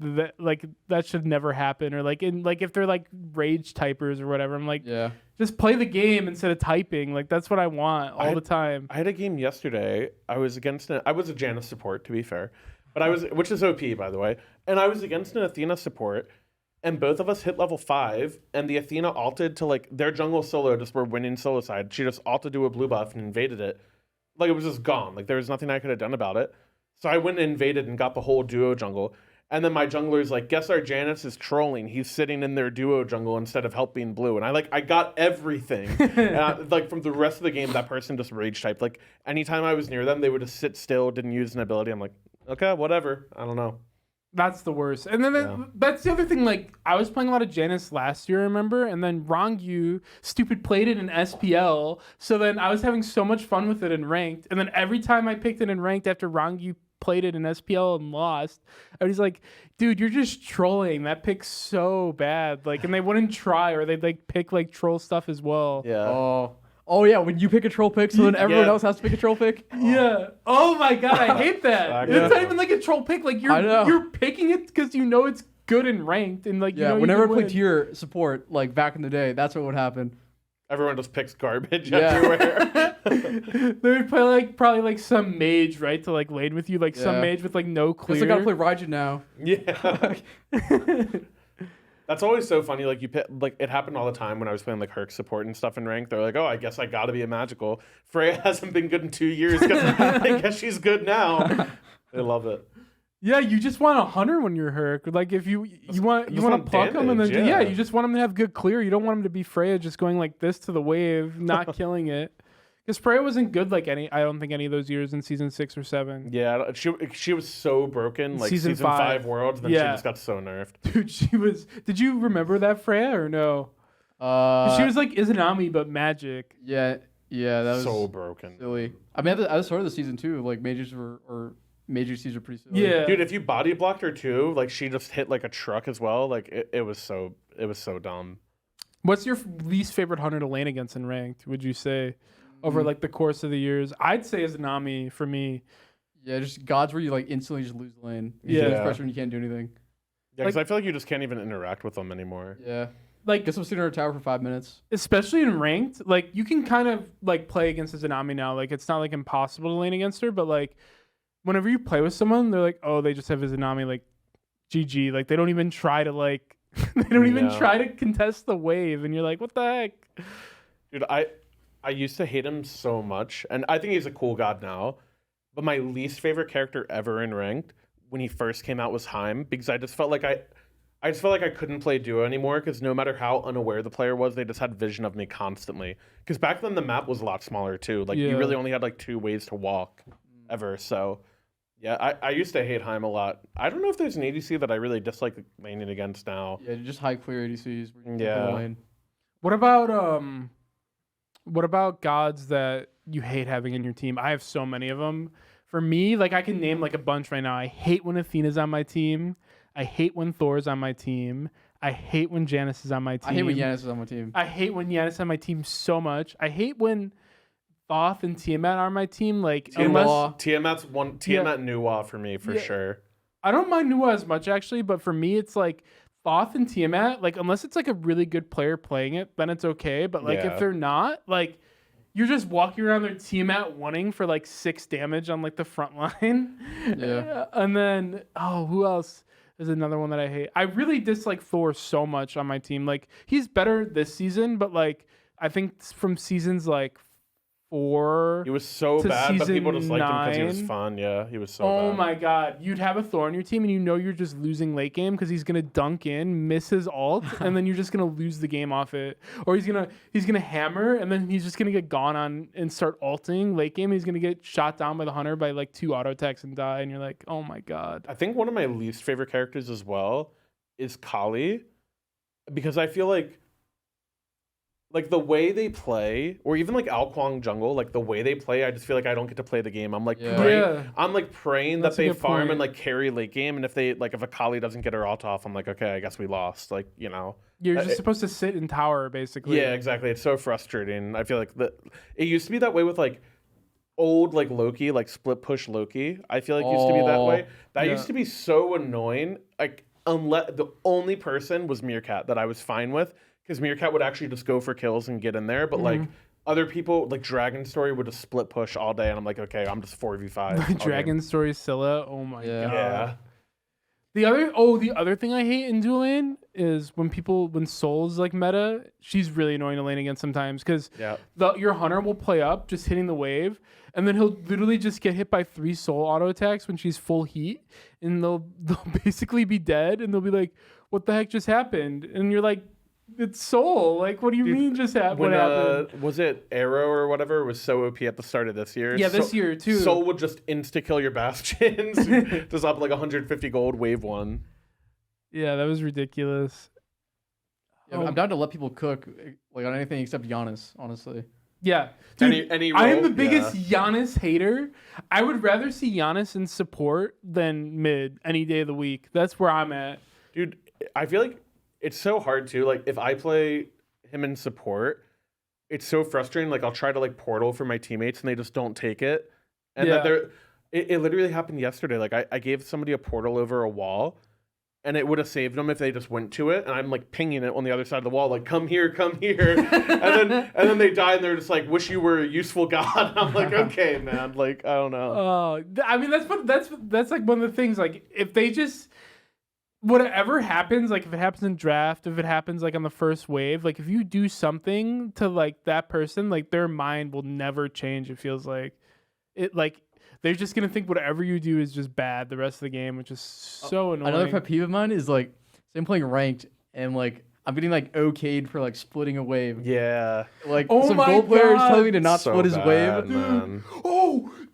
that should never happen. Or like if they're like rage typers or whatever, I'm like, Yeah. just play the game instead of typing. Like that's what I want all the time. I had a game yesterday. I was a Janus support, to be fair, but which is OP, by the way, and I was against an Athena support, and both of us hit level 5, and the Athena ulted to like their jungle solo, just were winning solo side. She just ulted to a blue buff and invaded it. Like it was just gone. Like there was nothing I could have done about it. So I went and invaded and got the whole duo jungle. And then my jungler's like, guess our Janus is trolling. He's sitting in their duo jungle instead of helping blue. And I got everything. And like from the rest of the game, that person just rage typed. Like anytime I was near them, they would just sit still, didn't use an ability. I'm like, okay, whatever. I don't know. That's the worst. And then that's the other thing. Like, I was playing a lot of Janus last year, remember? And then Rongyu stupid played it in SPL. So then I was having so much fun with it in ranked. And then every time I picked it in ranked after Rongyu played it in SPL and lost, I was like, dude, you're just trolling. That pick's so bad. Like, and they wouldn't try, or they'd like pick like troll stuff as well. Yeah. Oh yeah, when you pick a troll pick, so then everyone else has to pick a troll pick. Yeah. Oh my god, I hate that. It's not even like a troll pick. Like you're picking it because you know it's good and ranked, and like yeah. you know Whenever I you played tier support, like back in the day, that's what would happen. Everyone just picks garbage Yeah. everywhere. They would play like probably like some mage, right, to like lane with you, like some mage with like no clear. Because I gotta play Raijin now. Yeah. That's always so funny. Like you pick, like it happened all the time when I was playing like Herc support and stuff in rank. They're like, "Oh, I guess I got to be a magical." Freya hasn't been good in 2 years because I guess she's good now. They love it. Yeah, you just want a hunter when you're Herc. Like if you want to pluck them and then damage, you just want them to have good clear. You don't want them to be Freya just going like this to the wave, not killing it. Because Freya wasn't good like I don't think any of those years in season 6 or 7. Yeah, she was so broken like season 5 worlds, then she just got so nerfed. Dude, she was. Did you remember that Freya or no? She was like Izanami but magic. Yeah, that was so broken. silly. I mean, at the start of the season too, like mages were pretty silly. Yeah, dude, if you body blocked her too, like she just hit like a truck as well. Like it was so dumb. What's your least favorite hunter to lane against in ranked? Would you say? Over like the course of the years, I'd say Izanami for me. Yeah, just gods where you like instantly just lose the lane. Yeah, pressure and you can't do anything. Yeah, because I feel like you just can't even interact with them anymore. Yeah, like guess I'm sitting on a tower for 5 minutes. Especially in ranked, like you can kind of like play against Izanami now. Like it's not like impossible to lane against her, but like whenever you play with someone, they're like, oh, they just have Izanami, like GG. Like they don't even try to like they don't even try to contest the wave, and you're like, what the heck, dude? I used to hate him so much, and I think he's a cool god now. But my least favorite character ever in ranked when he first came out was Heim, because I just felt like I couldn't play duo anymore, because no matter how unaware the player was, they just had vision of me constantly. Because back then the map was a lot smaller too. Like you really only had like 2 ways to walk ever. So yeah, I used to hate Heim a lot. I don't know if there's an ADC that I really dislike laning against now. Yeah, just high clear ADCs. Yeah. What about gods that you hate having in your team? I have so many of them. For me, like I can name like a bunch right now. I hate when Athena's on my team. I hate when Thor's on my team. I hate when Janus is on my team. I hate when Janus is on my team. I hate when Janus is on my team so much. I hate when Thoth and Tiamat are on my team. Like Tiamat Nuwa for me for sure. I don't mind Nuwa as much actually, but for me it's like Thoth and Tiamat, like unless it's like a really good player playing it, then it's okay. But like if they're not, like you're just walking around their Tiamat wanting for like 6 damage on like the front line. Yeah. And then who else is another one that I hate? I really dislike Thor so much on my team. Like he's better this season, but like I think from seasons like 4. He was so bad, but people just liked him because he was fun. Yeah, he was so bad. Oh my god. You'd have a Thor on your team and you know you're just losing late game because he's gonna dunk in, miss his ult, and then you're just gonna lose the game off it. Or he's gonna hammer and then he's just gonna get gone on and start ulting late game. He's gonna get shot down by the hunter by like 2 auto attacks and die, and you're like, oh my god. I think one of my least favorite characters as well is Kali, because I feel like like the way they play, or even like Ao Kwang jungle, like the way they play, I just feel like I don't get to play the game. I'm like praying That's that a they good farm point. and like carry late game, and if a Kali doesn't get her ult off, I'm like, okay, I guess we lost. Like, you know. You're just supposed to sit in tower, basically. Yeah, exactly. It's so frustrating. I feel like it used to be that way with like old like Loki, like split push Loki. I feel like used to be that way. That used to be so annoying. Like unless the only person was Meerkat that I was fine with, because Meerkat would actually just go for kills and get in there. But like other people, like Dragon Story would just split push all day, and I'm like, okay, I'm just 4v5. Dragon Story Scylla. Oh my god. Yeah. The other thing I hate in dual lane is when Soul's like meta, she's really annoying to lane against sometimes because your hunter will play up just hitting the wave, and then he'll literally just get hit by 3 Soul auto attacks when she's full heat, and they'll basically be dead, and they'll be like, "What the heck just happened?" And you're like, "It's Soul. Like, what do you mean just happened? What happened?" Was it Arrow or whatever was so OP at the start of this year? Yeah, this year too. Soul would just insta kill your bastions, just up like 150 gold wave 1. Yeah, that was ridiculous. Yeah, I'm down to let people cook like on anything except Giannis, honestly. Yeah, dude, any I am role? the biggest Giannis hater. I would rather see Giannis in support than mid any day of the week. That's where I'm at. Dude, I feel like it's so hard too. Like if I play him in support, it's so frustrating. Like I'll try to like portal for my teammates and they just don't take it. And it literally happened yesterday. Like I gave somebody a portal over a wall, and it would have saved them if they just went to it. And I'm like pinging it on the other side of the wall, like come here. and then they die, and they're just like, wish you were a useful god. I'm like, okay, man. Like I don't know. I mean, that's like one of the things. Like if they just whatever happens, like if it happens in draft, if it happens like on the first wave, like if you do something to like that person, like their mind will never change. It feels like it like. They're just gonna think whatever you do is just bad the rest of the game, which is so annoying. Another pet peeve of mine is like, say I'm playing ranked and like I'm getting like okayed for like splitting a wave. Yeah. Like some gold player is telling me to not split his wave. Man.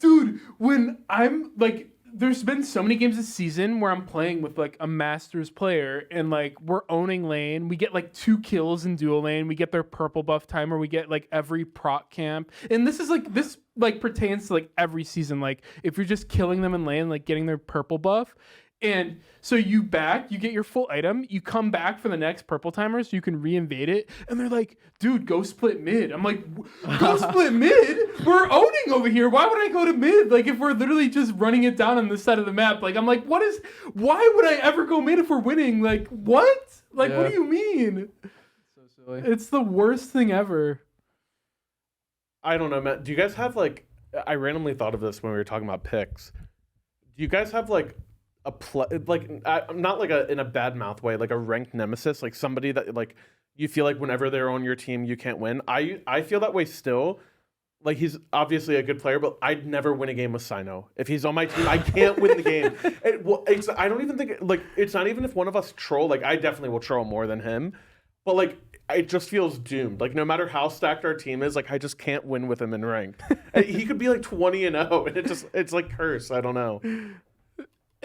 Dude, when I'm like, there's been so many games this season where I'm playing with like a Masters player and like we're owning lane. We get like 2 kills in dual lane. We get their purple buff timer. We get like every proc camp. And this pertains to like every season. Like if you're just killing them in lane, like getting their purple buff. And so you get your full item, you come back for the next purple timer so you can re-invade it. And they're like, dude, go split mid. I'm like, go split mid? We're owning over here. Why would I go to mid? Like if we're literally just running it down on this side of the map. Like I'm like, why would I ever go mid if we're winning? Like what? Like what do you mean? So silly. It's the worst thing ever. I don't know, Matt. Do you guys have like? I randomly thought of this when we were talking about picks. Do you guys have like not like in a bad mouth way, like a ranked nemesis, like somebody that like you feel like whenever they're on your team you can't win? I feel that way still. Like he's obviously a good player, but I'd never win a game with Sino. If he's on my team, I can't win the game. I don't even think like it's not even if one of us troll. Like I definitely will troll more than him, but like. It just feels doomed. Like no matter how stacked our team is, like I just can't win with him in ranked. He could be like 20-0, and it's like curse. I don't know.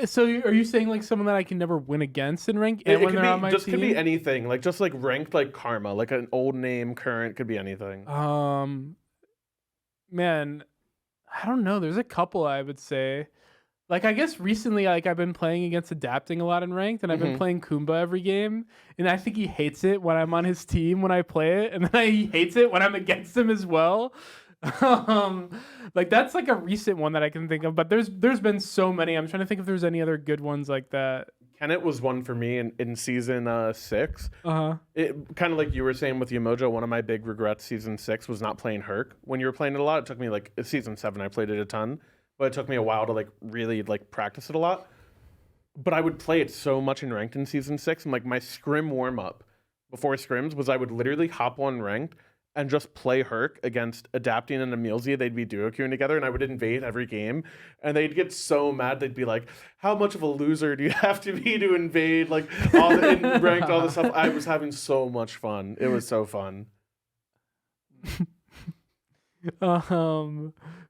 So are you saying like someone that I can never win against in rank? It could be anything. Like just like ranked like Karma, like an old name, current, could be anything. Man, I don't know. There's a couple I would say. Like, I guess recently, like, I've been playing against Adapting a lot in ranked, and I've been playing Kumba every game, and I think he hates it when I'm on his team when I play it, and then he hates it when I'm against him as well. Like, that's, like, a recent one that I can think of, but there's been so many. I'm trying to think if there's any other good ones like that. Kenneth was one for me in season 6. It kind of like you were saying with Yomojo, one of my big regrets season 6 was not playing Herc. When you were playing it a lot, it took me, like, season 7, I played it a ton. But it took me a while to like really like practice it a lot. But I would play it so much in ranked in season 6, and like my scrim warm up before scrims was I would literally hop on ranked and just play Herc against Adapting and Emilzia. They'd be duo queuing together, and I would invade every game, and they'd get so mad. They'd be like, "How much of a loser do you have to be to invade like all the in ranked all this stuff?" I was having so much fun. It was so fun.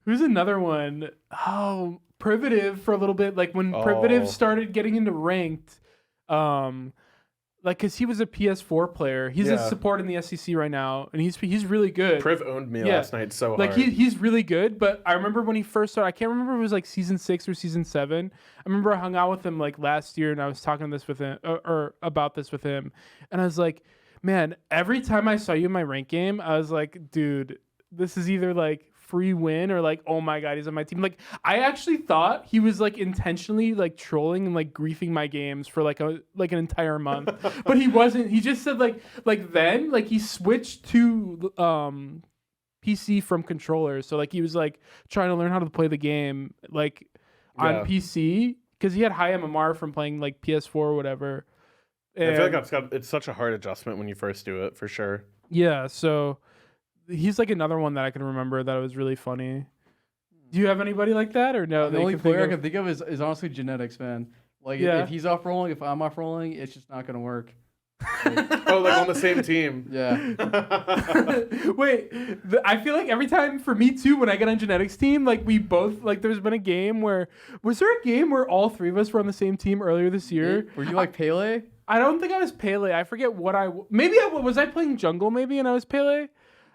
Who's another one? Oh, Privative for a little bit. Like when Privative started getting into ranked, like, cause he was a PS4 player. He's a support in the SEC right now, and he's really good. Priv owned me last night so like hard. he's really good. But I remember when he first started. I can't remember if it was like season 6 or season 7. I remember I hung out with him like last year, and I was talking this with him or about this with him, and I was like, man, every time I saw you in my rank game, I was like, dude, this is either like free win or like, oh my god, he's on my team. Like, I actually thought he was like intentionally like trolling and like griefing my games for like an entire month. But he wasn't. He just said like then like he switched to PC from controllers. So like he was like trying to learn how to play the game like on PC because he had high MMR from playing like PS4 or whatever. And I feel like it's such a hard adjustment when you first do it, for sure. Yeah, so he's like another one that I can remember that was really funny. Do you have anybody like that or no? The only player I can think of is honestly genetics, man. Like if he's off rolling, if I'm off rolling, it's just not gonna work. Oh, like on the same team. Yeah. Wait, I feel like every time for me too, when I get on genetics team, like we both like there's been a game where all three of us were on the same team earlier this year? Were you like Pele? I don't think I was Pele. I forget what was I playing jungle maybe and I was Pele?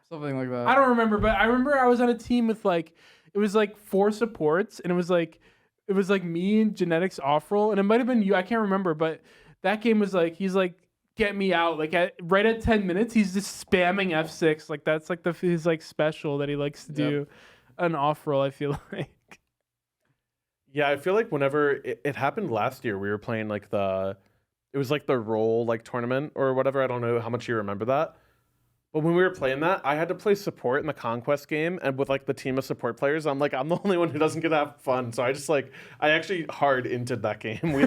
Something like that. I don't remember, but I remember I was on a team with like it was like 4 supports and it was like me and genetics off roll and it might have been you. I can't remember, but that game was like he's like get me out like right at 10 minutes he's just spamming F6 like that's like his like special that he likes to do an off roll. I feel like. Yeah, I feel like whenever it happened last year, we were playing like it was like the roll like tournament or whatever. I don't know how much you remember that. But when we were playing that, I had to play support in the Conquest game, and with like the team of support players, I'm the only one who doesn't get to have fun. So I actually hard inted that game. We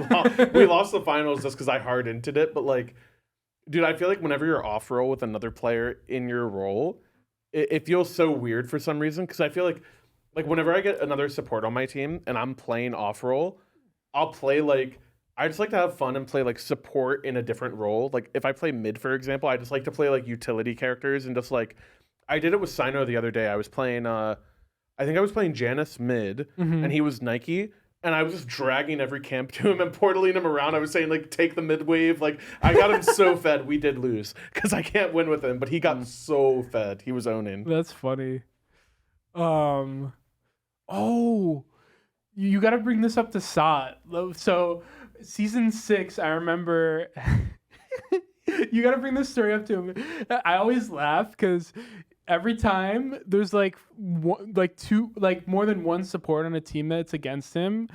lost the finals just because I hard inted it. But like, dude, I feel like whenever you're off roll with another player in your role, it feels so weird for some reason. Because I feel like whenever I get another support on my team and I'm playing off roll, I'll play like. I just like to have fun and play like support in a different role. Like if I play mid, for example, I just like to play like utility characters and just like I did it with Sino the other day. I was playing I think I was playing Janus mid and he was Nike and I was just dragging every camp to him and portaling him around. I was saying like take the mid wave. Like I got him so fed. We did lose because I can't win with him, but he got so fed. He was owning. That's funny. You got to bring this up to Sot. So season 6, I remember. You got to bring this story up to him. I always laugh because every time there's like more than one support on a team that's against him.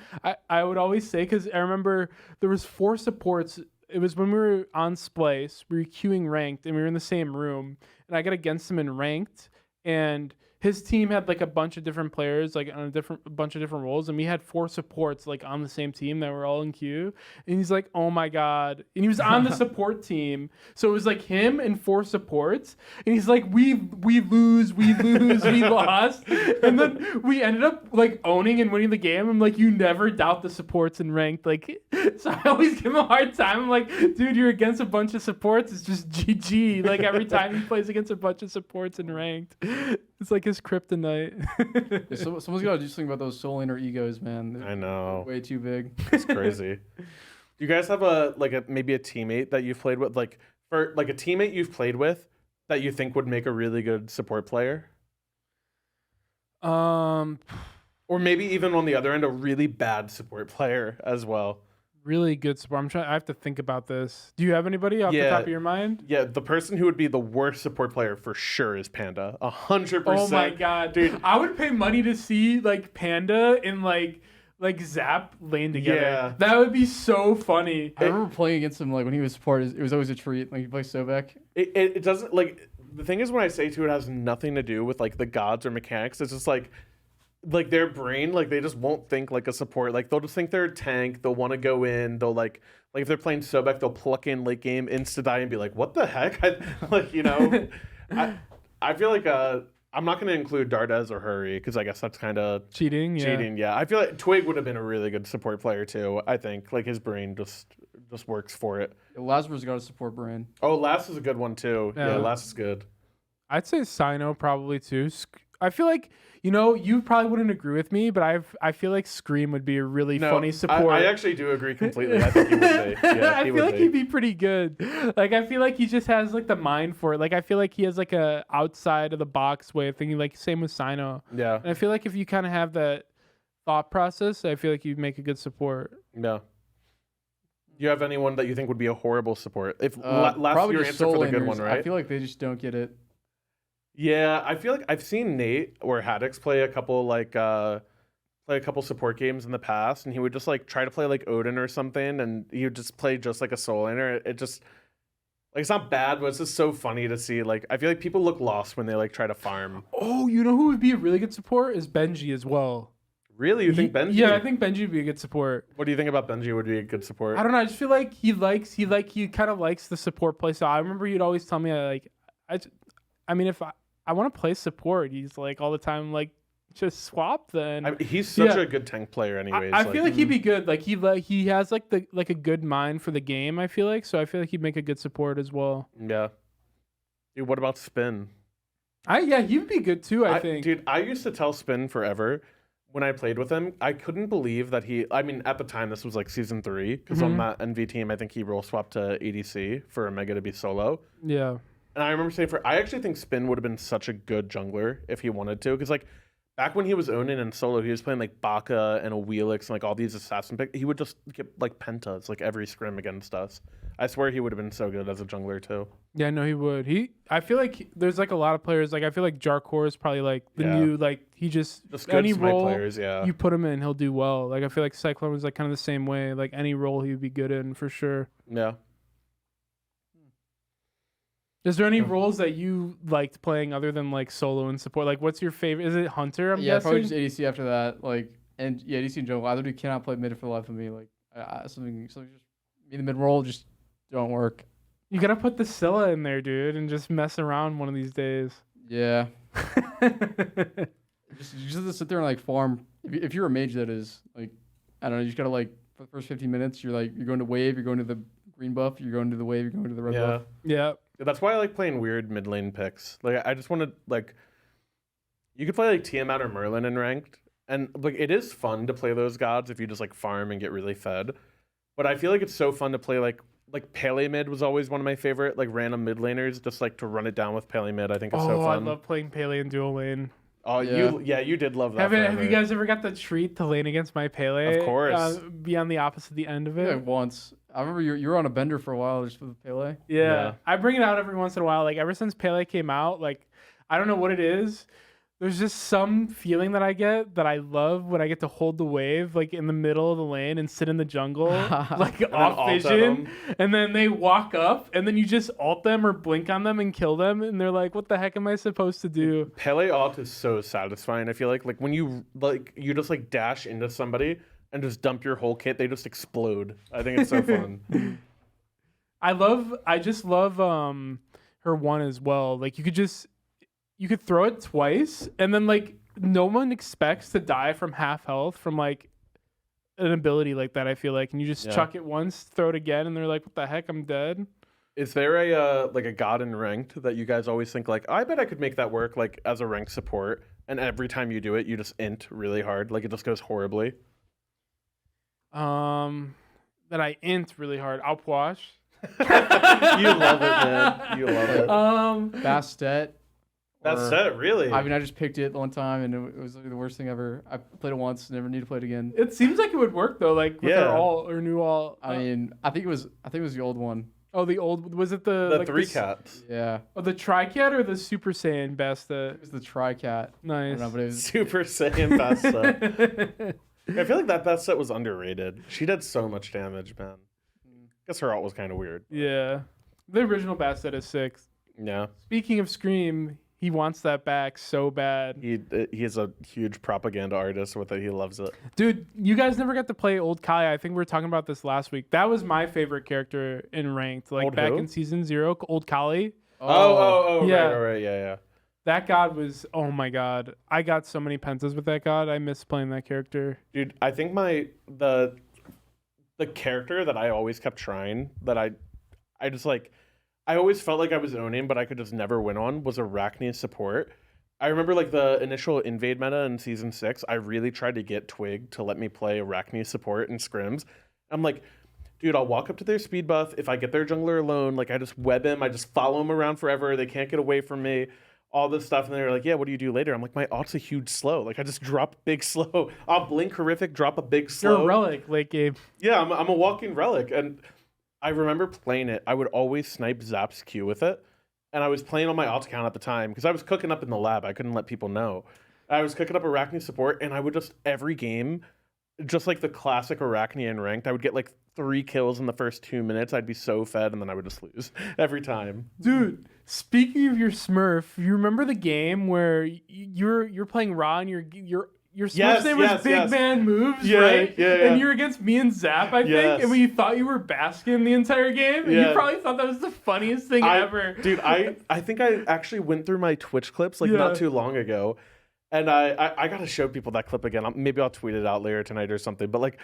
I would always say because I remember there was 4 supports. It was when we were on Splice. We were queuing ranked and we were in the same room. And I got against him in ranked and. His team had like a bunch of different players, like on a bunch of different roles, and we had 4 supports like on the same team that were all in queue. And he's like, "Oh my god!" And he was on the support team, so it was like him and 4 supports. And he's like, "We lose, we lost," and then we ended up like owning and winning the game. I'm like, "You never doubt the supports in ranked." Like, so I always give him a hard time. I'm like, "Dude, you're against a bunch of supports. It's just GG." Like every time he plays against a bunch of supports in ranked. It's like his kryptonite. Someone's got to do something about those soul laner egos, man. I know. Way too big. It's crazy. Do you guys have maybe a teammate that you've played with, a teammate you've played with that you think would make a really good support player? Or maybe even on the other end, a really bad support player as well. Really good support. I have to think about this. Do you have anybody off the top of your mind? Yeah, the person who would be the worst support player for sure is Panda. 100%. Oh my god, dude! I would pay money to see like Panda and like Zap lane together. Yeah, that would be so funny. I remember playing against him like when he was support. It was always a treat. Like he plays Sobek. It doesn't like the thing is when I say to it has nothing to do with like the gods or mechanics. It's just like their brain, like they just won't think like a support. Like they'll just think they're a tank. They'll want to go in. They'll like if they're playing Sobek, they'll pluck in late game, insta die, and be like, "What the heck?" I feel like I'm not going to include Dardez or Hurry because I guess that's kind of cheating. Yeah, I feel like Twig would have been a really good support player too. I think like his brain just works for it. Lazarus got a support brain. Oh, Lass is a good one too. Yeah, Lass is good. I'd say Sino probably too. I feel like, you know, you probably wouldn't agree with me, but I feel like Scream would be a really funny support. I actually do agree completely. I think he would be. Yeah, I feel like he'd be pretty good. Like, I feel like he just has like the mind for it. Like, I feel like he has like a outside of the box way of thinking. Like, same with Sino. Yeah. And I feel like if you kind of have that thought process, I feel like you'd make a good support. Yeah. Do you have anyone that you think would be a horrible support? If last probably your just answer for the soul good laners. one, right? I feel like they just don't get it. Yeah, I feel like I've seen Nate or Haddix play a couple support games in the past, and he would just like try to play like Odin or something, and he would just play just like a soul laner. It just like it's not bad, but it's just so funny to see. Like I feel like people look lost when they like try to farm. Oh, you know who would be a really good support is Benji as well. Really, you think Benji? Yeah, I think Benji would be a good support. What do you think about Benji? Would be a good support? I don't know. I just feel like he kind of likes the support play style. I remember you'd always tell me I mean if I want to play support, he's like all the time like just swap then. I mean, he's such a good tank player, anyways. I feel like he'd be good. Like he has like a good mind for the game. I feel like so. I feel like he'd make a good support as well. Yeah. Dude, what about Spin? He'd be good too. I think. Dude, I used to tell Spin forever when I played with him. I couldn't believe that I mean, at the time this was like season 3 because on that NV team, I think he role swapped to ADC for Omega to be solo. Yeah. And I remember saying I actually think Spin would have been such a good jungler if he wanted to, because like back when he was owning in solo, he was playing like Baka and a Wheelix and like all these assassin picks. He would just get like pentas like every scrim against us. I swear he would have been so good as a jungler too. Yeah, no, he would. I feel like there's like a lot of players. Like I feel like Jarkor is probably like the new like he just good any Smite role players. Yeah, you put him in, he'll do well. Like I feel like Cyclone was like kind of the same way. Like any role he would be good in for sure. Yeah. Is there any roles that you liked playing other than like solo and support? Like, what's your favorite? Is it Hunter? I'm guessing. Probably just ADC after that. Like, and yeah, ADC in general. I literally cannot play mid for the life of me. Like, something just me in the mid role just don't work. You gotta put the Scylla in there, dude, and just mess around one of these days. Yeah. just sit there and like farm. If you're a mage, that is like, I don't know. You just gotta like for the first 15 minutes, you're going to wave, you're going to the green buff, you're going to the wave, you're going to the red buff. Yeah. That's why I like playing weird mid lane picks. Like I just want to like, you could play like Tiamat or Merlin in ranked, and like it is fun to play those gods if you just like farm and get really fed. But I feel like it's so fun to play like Pele mid was always one of my favorite like random mid laners, just like to run it down with Pele mid. I think it's so fun. I love playing Pele in dual lane. Oh, yeah. You did love that. Have you guys ever got the treat to lane against my Pele? Of course. Be on the opposite end of it. Yeah, once. I remember you were on a bender for a while just with Pele. Yeah. I bring it out every once in a while. Like ever since Pele came out, like I don't know what it is. There's just some feeling that I get that I love when I get to hold the wave like in the middle of the lane and sit in the jungle like off vision, and then they walk up and then you just ult them or blink on them and kill them, and they're like, what the heck am I supposed to do? Pele ult is so satisfying. I feel like when you just like dash into somebody and just dump your whole kit, they just explode. I think it's so fun. I just love her one as well. Like you could throw it twice, and then like no one expects to die from half health from like an ability like that. I feel like, and you just chuck it once, throw it again, and they're like, "What the heck? I'm dead." Is there a god in ranked that you guys always think like, I bet I could make that work like as a ranked support, and every time you do it, you just int really hard, like it just goes horribly? That I int really hard. I'll wash. You love it, man. You love it. Bastet. That's it, really. I mean, I just picked it one time, and it was like the worst thing ever. I played it once, never need to play it again. It seems like it would work though, like with her all or new all. I mean, I think it was the old one. Oh, the old was it the like 3 cats? Yeah. Oh, the Tri-Cat or the Super Saiyan Basta? It was the Tri-Cat. Nice. I don't know, but it was Super Saiyan Basta. I feel like that Basta was underrated. She did so much damage, man. I guess her ult was kind of weird. Yeah, the original Basta is 6. Yeah. Speaking of Scream, he wants that back so bad. He is a huge propaganda artist with it. He loves it. Dude, you guys never got to play Old Kali. I think we were talking about this last week. That was my favorite character in ranked. Like back in season 0, Old Kali. Oh, yeah. Right, yeah. That god was, oh my god. I got so many pentas with that god. I miss playing that character. Dude, I think the character that I always kept trying, that I just like, I always felt like I was owning, but I could just never win on, was Arachne support. I remember like the initial invade meta in season 6. I really tried to get Twig to let me play Arachne support in scrims. I'm like, dude, I'll walk up to their speed buff. If I get their jungler alone, like I just web him. I just follow him around forever. They can't get away from me. All this stuff. And they're like, yeah, what do you do later? I'm like, my ult's a huge slow. Like I just drop big slow. I'll blink horrific, drop a big slow. You're a relic late game. Yeah, I'm a walking relic. And I remember playing it. I would always snipe Zap's Q with it. And I was playing on my alt account at the time because I was cooking up in the lab. I couldn't let people know. I was cooking up Arachne support, and I would just, every game, just like the classic Arachne in ranked, I would get like 3 kills in the first 2 minutes. I'd be so fed, and then I would just lose every time. Dude, speaking of your Smurf, you remember the game where you're playing Raw and your Smurf's name was Big Man Moves, right? Yeah. And you're against me and Zap, I think. And when you thought you were basking the entire game, and you probably thought that was the funniest thing ever. Dude, I think I actually went through my Twitch clips like not too long ago. And I got to show people that clip again. Maybe I'll tweet it out later tonight or something. But like,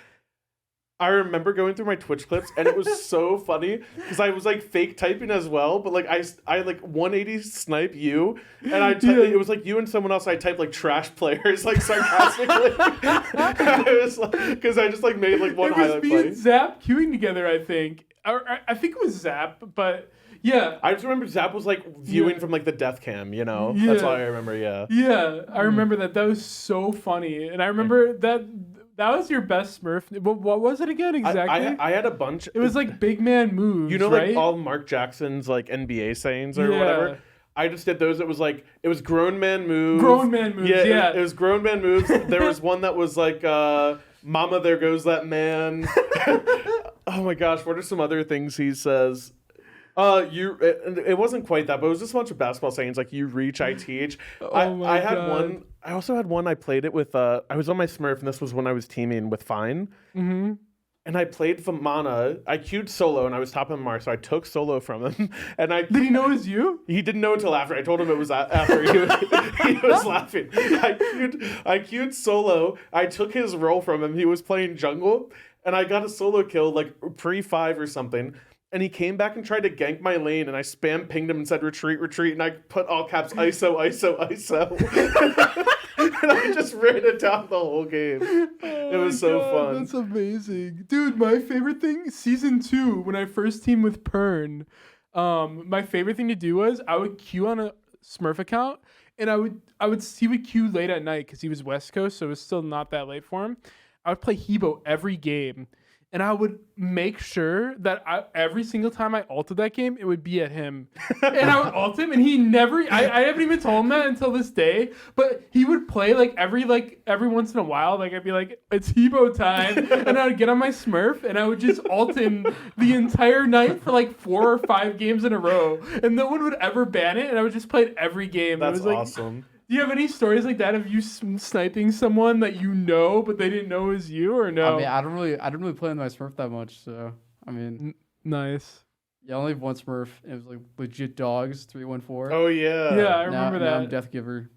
I remember going through my Twitch clips and it was so funny because I was like fake typing as well. But like I like 180 snipe you and it was like you and someone else. I typed like trash players like sarcastically. I was like, because I just like made like one highlight play. It was me and Zap queuing together, I think. I think it was Zap, but yeah. I just remember Zap was like viewing from like the death cam, you know? That's all I remember, Yeah, I remember that. That was so funny. And I remember that was your best Smurf. What was it again exactly? I had a bunch. It was like big man moves, you know, right? like all Mark Jackson's like NBA sayings or whatever. I just did those. It was grown man moves. Grown man moves, yeah. It was grown man moves. There was one that was like, Mama, there goes that man. Oh my gosh, what are some other things he says? It wasn't quite that, but it was just a bunch of basketball sayings like you reach, I teach. I had one. I also had one. I played it with. I was on my Smurf, and this was when I was teaming with Fine. Mm-hmm. And I played for Mana. I queued solo, and I was top of Mar, so I took solo from him. And did he know it was you? He didn't know until after. I told him it was after. He was laughing. I queued solo. I took his role from him. He was playing jungle, and I got a solo kill like pre-5 or something. And he came back and tried to gank my lane, and I spam pinged him and said, retreat, retreat, and I put all caps, ISO, ISO, ISO. And I just ran it down the whole game. It was so fun. That's amazing. Dude, my favorite thing, season 2, when I first teamed with Pern, my favorite thing to do was I would queue on a Smurf account, and he would queue late at night because he was West Coast, so it was still not that late for him. I would play Hebo every game. And I would make sure that every single time I ulted that game, it would be at him. And I would ult him, and he never... I haven't even told him that until this day, but he would play every once in a while. Like, I'd be like, it's Hebo time. And I would get on my Smurf, and I would just ult him the entire night for like 4 or 5 games in a row. And no one would ever ban it, and I would just play it every game. That's it was awesome. Do you have any stories like that of you sniping someone that you know but they didn't know it was you, or no? I mean, I don't really play with my Smurf that much, so I mean, nice. Yeah, I only have one Smurf. It was like legit dogs 314. Oh yeah. Yeah, I remember that. Now I'm Death Giver.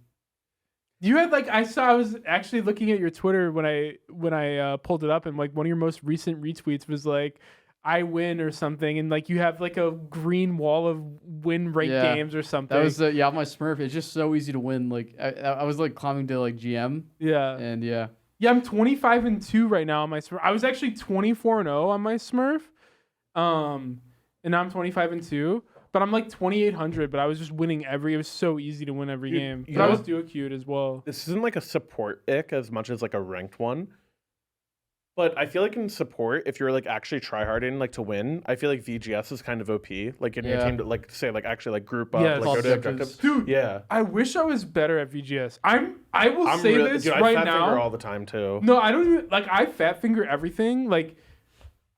You had I was actually looking at your Twitter when I pulled it up, and like one of your most recent retweets was like, I win or something, and like you have like a green wall of win rate games or something. That was my Smurf. It's just so easy to win. Like I was like climbing to like GM. Yeah. And yeah, I'm 25-2 right now on my Smurf. I was actually 24-0 on my Smurf, and now I'm 25-2. But I'm like 2,800. But I was just winning it was so easy to win every game. But I was duo queued as well. This isn't like a support ick as much as like a ranked one. But I feel like in support, if you're like actually tryharding like to win, I feel like VGS is kind of OP. Like in your team to like say like actually like group up, like go to objectives. Dude, I wish I was better at VGS. I will say this dude, right I fat now. finger all the time too. No, I don't even I fat finger everything. Like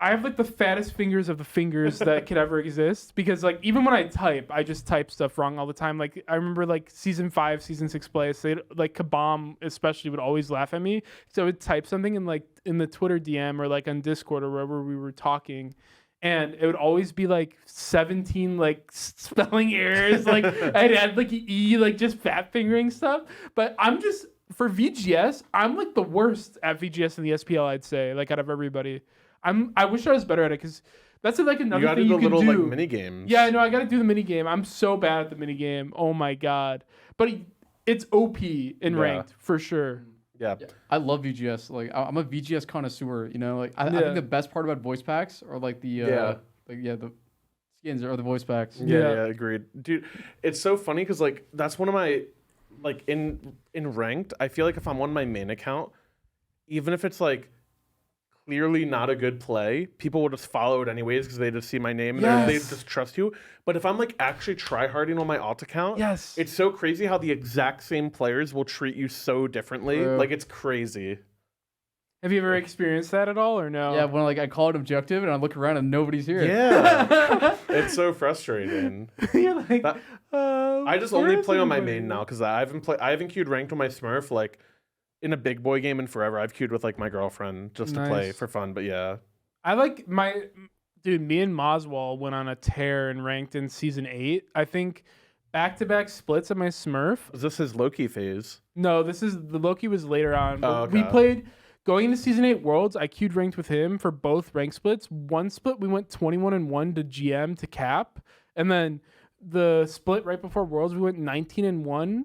I have like the fattest fingers of the fingers that could ever exist, because like even when I type, I just type stuff wrong all the time. Like I remember like season 5, season 6 plays, like Kabam especially would always laugh at me. So I would type something in the Twitter DM or like on Discord or wherever we were talking, and it would always be like 17 like spelling errors. Like I'd add like E, like just fat fingering stuff. But I'm just for VGS, I'm like the worst at VGS in the SPL, I'd say, like out of everybody. I wish I was better at it, because that's like another thing you can do. You gotta do the little like mini games. Yeah, I know. I gotta do the mini game. I'm so bad at the mini game. Oh my god! But it's OP in ranked for sure. Yeah. I love VGS. Like I'm a VGS connoisseur. You know, like I think the best part about voice packs are like the the skins or the voice packs. Yeah, agreed, dude. It's so funny because like that's one of my like in ranked. I feel like if I'm on my main account, even if it's like clearly not a good play, people will just follow it anyways because they just see my name and they just trust you. But if I'm like actually tryharding on my alt account, it's so crazy how the exact same players will treat you so differently. Like it's crazy. Have you ever experienced that at all or no? Yeah, when like I call it objective and I look around and nobody's here. Yeah, it's so frustrating. You're like, I just only play on my main now because I haven't queued ranked on my Smurf like in a big boy game in forever. I've queued with like my girlfriend just to play for fun. But yeah, I like dude. Me and Moswell went on a tear and ranked in season 8. I think back-to-back splits of my Smurf. Is this his Loki phase? No, the Loki was later on. Oh, okay. We played going into season 8 Worlds. I queued ranked with him for both rank splits. One split we went 21-1 to GM to cap, and then the split right before Worlds we went 19-1,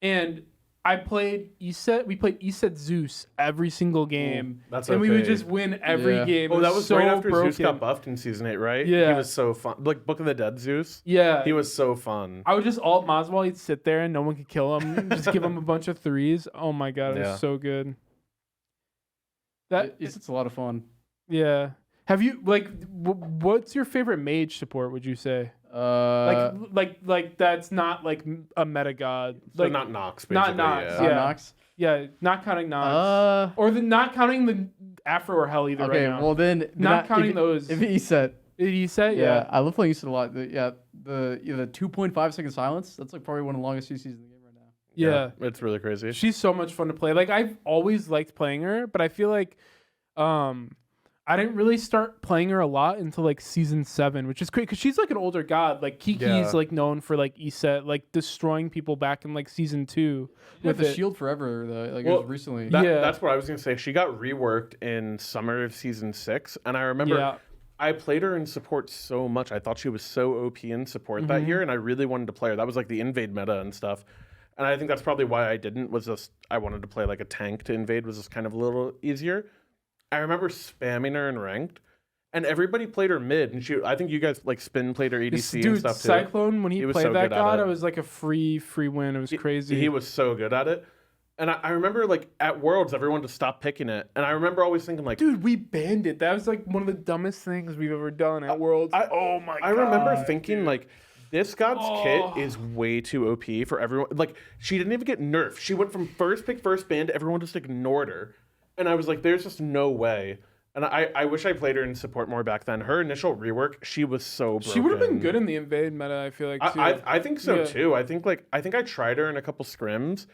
and I played ESET. We played ESET Zeus every single game. And we would just win every game. Oh, that was so right after broken. Zeus got buffed in season 8, right? Yeah. He was so fun. Like Book of the Dead Zeus. Yeah. He was so fun. I would just alt Moswell. He'd sit there and no one could kill him. Just give him a bunch of threes. Oh my god, it was so good. It's a lot of fun. Yeah. Have you what's your favorite mage support? Would you say? Like that's not like a meta god. So Like not Nox, basically. not Nox. Yeah. Yeah. Nox? Yeah, not counting Nox. Or not counting the Afro or Hell either right now. Well then not counting those. If ESET. ESET, yeah. I love playing ESET a lot. The 2.5 second silence. That's like probably one of the longest CCs in the game right now. Yeah. It's really crazy. She's so much fun to play. Like I've always liked playing her, but I feel like I didn't really start playing her a lot until like season 7, which is great because she's like an older god. Like Kiki's like known for like ESET, like destroying people back in like season 2. With the shield forever though. Like it was recently. That's what I was gonna say. She got reworked in summer of season 6, and I remember I played her in support so much. I thought she was so OP in support that year, and I really wanted to play her. That was like the invade meta and stuff. And I think that's probably why I didn't. Was just I wanted to play like a tank to invade was just kind of a little easier. I remember spamming her in ranked, and everybody played her mid. And I think you guys like spin played her ADC and stuff too. Cyclone, when he played so that god, it was like a free win. It was crazy. He was so good at it. And I remember like at Worlds, everyone just stopped picking it. And I remember always thinking like, dude, we banned it. That was like one of the dumbest things we've ever done at Worlds. Oh my god. I remember thinking like, this god's kit is way too OP for everyone. Like she didn't even get nerfed. She went from first pick, first ban to everyone just ignored her. And I was like, there's just no way. And I wish I played her in support more back then. Her initial rework, she was so broken. She would have been good in the invade meta, I feel like, too. I think so, too. I think I tried her in a couple scrims,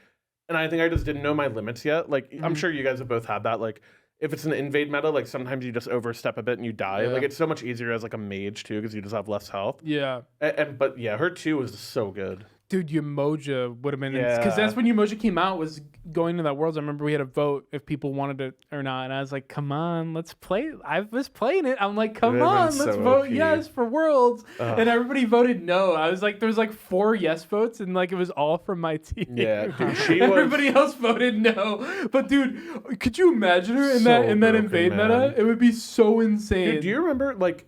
and I think I just didn't know my limits yet. Like, I'm sure you guys have both had that. Like, if it's an invade meta, like, sometimes you just overstep a bit and you die. Yeah. Like, it's so much easier as, like, a mage, too, because you just have less health. Yeah. But, yeah, her, too, was so good. Dude, Umoja would have been... Because that's when Umoja came out, was going to that Worlds. I remember we had a vote if people wanted it or not. And I was like, come on, let's play. I was playing it. I'm like, come on, let's vote yes for Worlds. And everybody voted no. I was like, there's like 4 yes votes, and like it was all from my team. Yeah, dude, everybody else voted no. But dude, could you imagine her in that invade meta? It would be so insane. Dude, do you remember, like,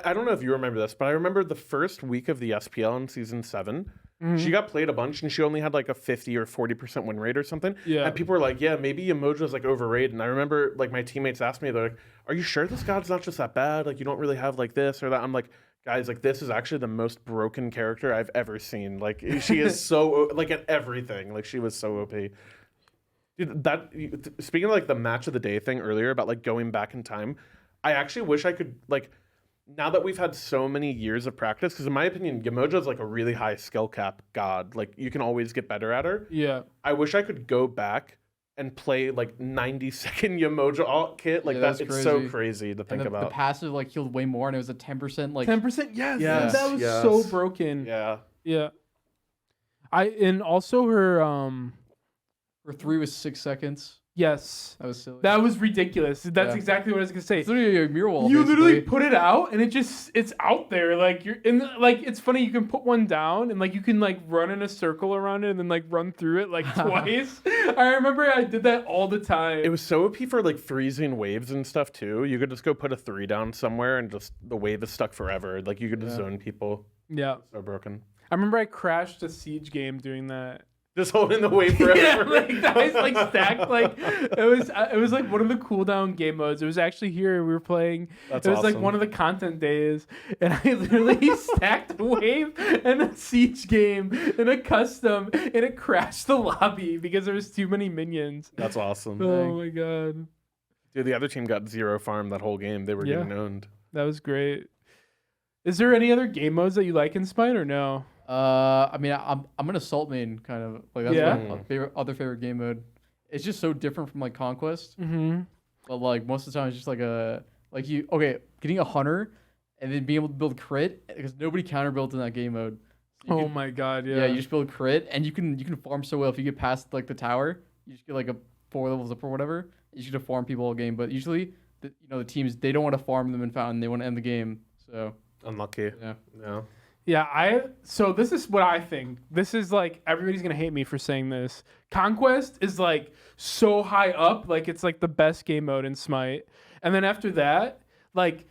I don't know if you remember this, but I remember the first week of the SPL in season 7. She got played a bunch, and she only had like a 50 or 40% win rate or something. Yeah. And people were like, yeah, maybe Emoja's like overrated. And I remember like my teammates asked me, they're like, are you sure this god's not just that bad? Like, you don't really have like this or that. I'm like, guys, like, this is actually the most broken character I've ever seen. Like, she is so, like, at everything. Like, she was so OP. Dude, speaking of like the match of the day thing earlier about like going back in time, I actually wish I could like, now that we've had so many years of practice, because in my opinion, Yamoja is like a really high skill cap god. Like, you can always get better at her. Yeah. I wish I could go back and play like 90-second Yamoja alt kit. Like, it's so crazy to think about. The passive like healed way more, and it was a 10% like 10%. Yes. That was so broken. Yeah. Yeah. And also her 3 was 6 seconds. Yes. That was silly. That was ridiculous. That's Yeah. exactly what I was gonna say. It's literally a mural wall. You literally basically. put it out and it's out there. Like you're in like it's funny, you can put one down and like you can like run in a circle around it and then like run through it like twice. I remember I did that all the time. It was so OP for like freezing waves and stuff too. You could just go put a 3 down somewhere and just the wave is stuck forever. Like you could just zone people. Yeah. So broken. I remember I crashed a Siege game doing that. Just holding the wave forever. Yeah, like guys like stacked like it was like one of the cooldown game modes. It was actually here we were playing. That's it was like awesome. one of the content days, and I literally stacked a wave and a Siege game in a custom, and it crashed the lobby because there was too many minions. That's awesome. Oh my god, Dude, the other team got 0 farm that whole game. They were Yeah. getting owned. that was great. Is there any other game modes that you like in Smite or no? I mean, I'm an assault main kind of like that's Yeah? my other favorite game mode. It's just so different from like Conquest, Mm-hmm. but like most of the time it's just like getting a hunter and then being able to build crit because nobody counter builds in that game mode. So you Oh can- my god, yeah. yeah, you just build crit and you can farm so well if you get past like the tower, you just get like a 4 levels up or whatever. You should farm people all game, but usually the teams they don't want to farm them in Fountain, they want to end the game. So Unlucky. yeah. Yeah. Yeah, so this is what I think. This is like everybody's gonna hate me for saying this. Conquest is like so high up, like it's like the best game mode in Smite. And then after that, like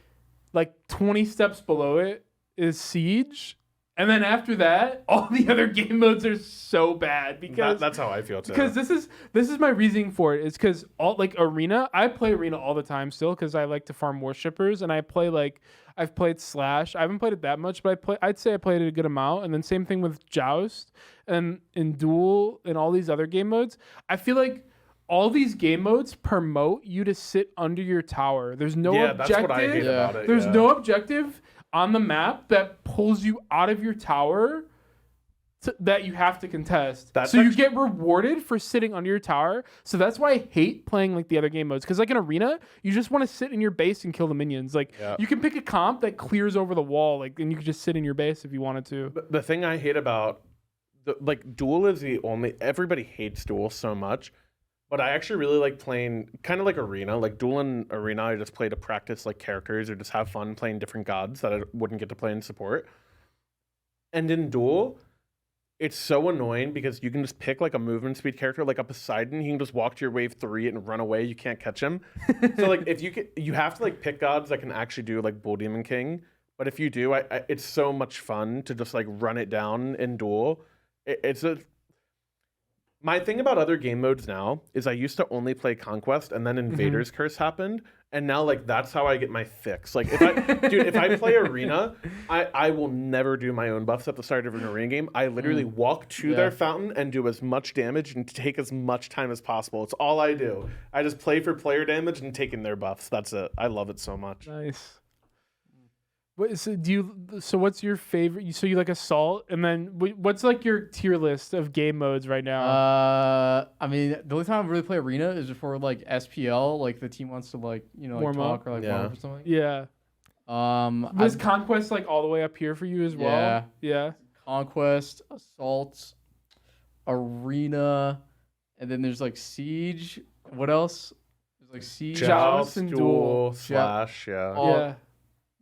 20 steps below it is Siege. And then after that, all the other game modes are so bad because That's how I feel too. because this is my reasoning for it. It's because all like Arena, I play Arena all the time still because I like to farm worshippers and I play like I've played Slash. I haven't played it that much, but I'd say I played it a good amount. And then same thing with Joust and in Duel and all these other game modes. I feel like all these game modes promote you to sit under your tower. There's no yeah, objective. that's what I hate Yeah. about it. There's yeah. no objective on the map that pulls you out of your tower that you have to contest. That's so you actually- get rewarded for sitting under your tower. So that's why I hate playing like the other game modes. Because like in Arena, you just want to sit in your base and kill the minions. Like Yeah. you can pick a comp that clears over the wall, like and you can just sit in your base if you wanted to. The thing I hate about Duel is the only everybody hates Duel so much, but I actually really like playing kind of like Arena. Like Duel and Arena, I just play to practice like characters or just have fun playing different gods that I wouldn't get to play in support. And in Duel, it's so annoying because you can just pick like a movement speed character, like a Poseidon. He can just walk to your wave 3 and run away. You can't catch him. So like if you have to like pick gods that can actually do like Bull Demon King. But if you do, it's so much fun to just like run it down in Duel. My thing about other game modes now is I used to only play Conquest, and then Invader's Curse happened, and now like that's how I get my fix. Like if I play Arena, I will never do my own buffs at the start of an Arena game. I literally walk to their fountain and do as much damage and take as much time as possible. It's all I do. I just play for player damage and take in their buffs. That's it. I love it so much. Nice. So what's your favorite? So you like Assault, and then what's like your tier list of game modes right now? I mean, the only time I really play Arena is before like SPL, like the team wants to like Warm talk up. or like Yeah. warm up or something. Yeah. Was Conquest like all the way up here for you as well? Yeah. Yeah. Conquest, Assault, Arena, and then there's like Siege. What else? There's like Siege. Joust and Duel. Slash, yeah. Oh, Yeah.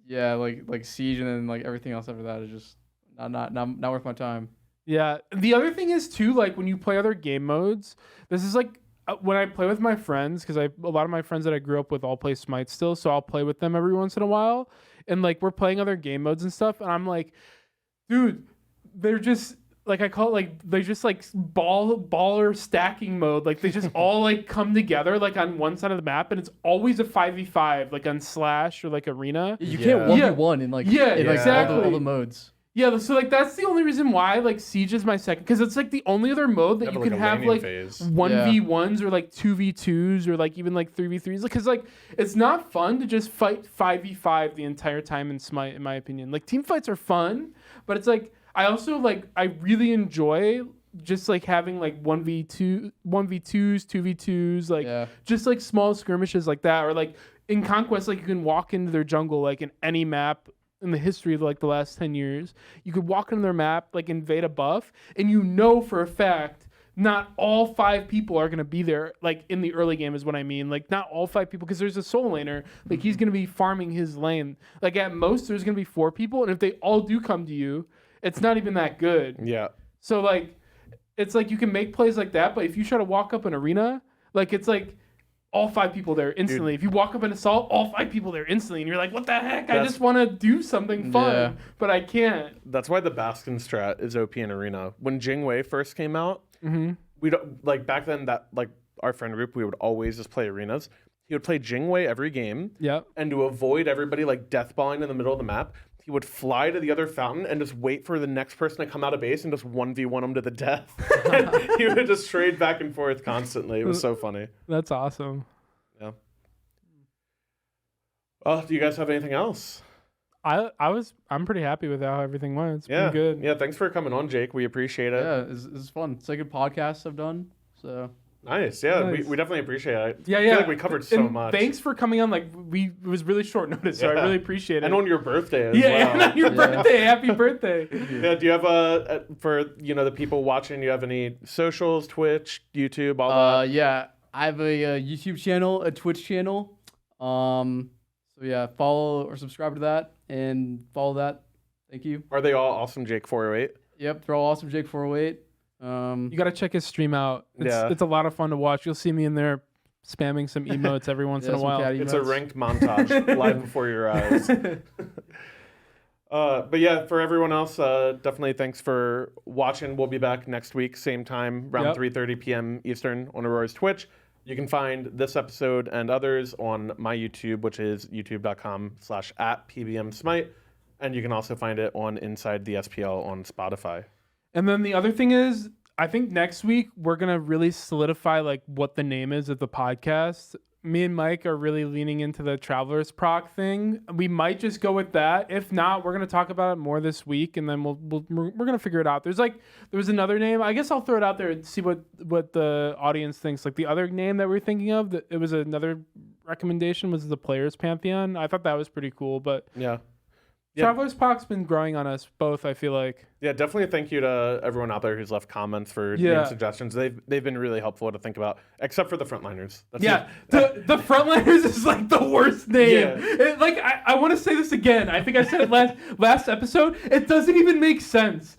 Yeah, like Siege, and then like everything else after that is just not worth my time. Yeah. The other thing is too, like when you play other game modes, this is like when I play with my friends, because a lot of my friends that I grew up with all play Smite still, so I'll play with them every once in a while, and like we're playing other game modes and stuff, and I'm like, dude, they're just like I call it like they just like baller stacking mode, like they just all like come together like on one side of the map, and it's always a 5v5 like on Slash or like Arena. You Yeah. can't 1v1 in like Yeah, in, like, exactly. all the modes. Yeah, so like that's the only reason why like Siege is my second, because it's like the only other mode that you can have like 1v1s or like 2v2s or like even like 3v3s, because like it's not fun to just fight 5v5 the entire time in Smite, in my opinion. Like team fights are fun, but it's like I also like I really enjoy just like having like 1v2s, 2v2s, like just like small skirmishes like that, or like in Conquest, like you can walk into their jungle like in any map in the history of like the last 10 years. You could walk into their map, like invade a buff, and you know for a fact not all 5 people are going to be there, like, in the early game is what I mean. Like, not all 5 people, because there's a soul laner. Like, he's going to be farming his lane. Like, at most, there's going to be 4 people, and if they all do come to you, it's not even that good. Yeah. So, like, it's like you can make plays like that, but if you try to walk up an arena, like, it's like all 5 people there instantly. Dude. If you walk up an assault, all 5 people there instantly, and you're like, what the heck? I just want to do something fun, but I can't. That's why the Bastion strat is OP in arena. When Jingwei first came out, we don't, like, back then, that, like, our friend group, we would always just play arenas. He would play Jingwei every game. Yep. And to avoid everybody, like, deathballing in the middle of the map, he would fly to the other fountain and just wait for the next person to come out of base and just 1v1 him to the death. And he would just trade back and forth constantly. It was so funny. That's awesome. Yeah. Do you guys have anything else? I'm pretty happy with how everything went. It's been good. Yeah, thanks for coming on, Jake. We appreciate it. Yeah, it's fun. It's like a podcast I've done. So nice. Yeah, nice. We definitely appreciate it. Yeah, I feel like we covered so much. Thanks for coming on. Like, it was really short notice, so I really appreciate it. And on your birthday as well. And on your birthday. Happy birthday. Yeah, do you have for the people watching, do you have any socials, Twitch, YouTube, all that? Yeah, I have a YouTube channel, a Twitch channel. So yeah, follow or subscribe to that and follow that. Thank you. Are they all AwesomeJake408? Yep, they're all AwesomeJake408. You got to check his stream out. It's a lot of fun to watch. You'll see me in there spamming some emotes every once in a while. It's a ranked montage live before your eyes. But yeah, for everyone else, definitely thanks for watching. We'll be back next week, same time, around 3:30 p.m. Eastern on Aurora's Twitch. You can find this episode and others on my YouTube, which is youtube.com/@PBMSmite. And you can also find it on Inside the SPL on Spotify. And then the other thing is, I think next week we're going to really solidify like what the name is of the podcast. Me and Mike are really leaning into the Travelers Proc thing. We might just go with that. If not, we're going to talk about it more this week, and then we're going to figure it out. There was another name. I guess I'll throw it out there and see what the audience thinks. Like the other name that we're thinking of, it was another recommendation, was the Players Pantheon. I thought that was pretty cool, but yeah. Travelers Proc's been growing on us both, I feel like. Yeah, definitely thank you to everyone out there who's left comments for name suggestions. They've been really helpful to think about, except for the frontliners. The frontliners is like the worst name. Yeah. I want to say this again. I think I said it last episode. It doesn't even make sense.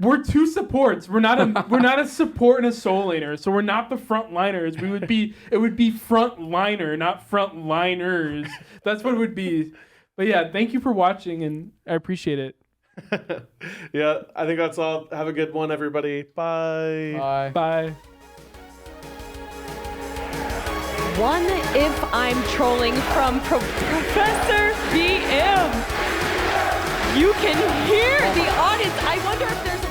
We're two supports. We're not a support and a soul laner, so we're not the frontliners. It would be frontliner, not frontliners. That's what it would be. But yeah, thank you for watching, and I appreciate it. Yeah, I think that's all. Have a good one, everybody. Bye. Bye. Bye. One If I'm Trolling from Professor BM. You can hear the audience. I wonder if there's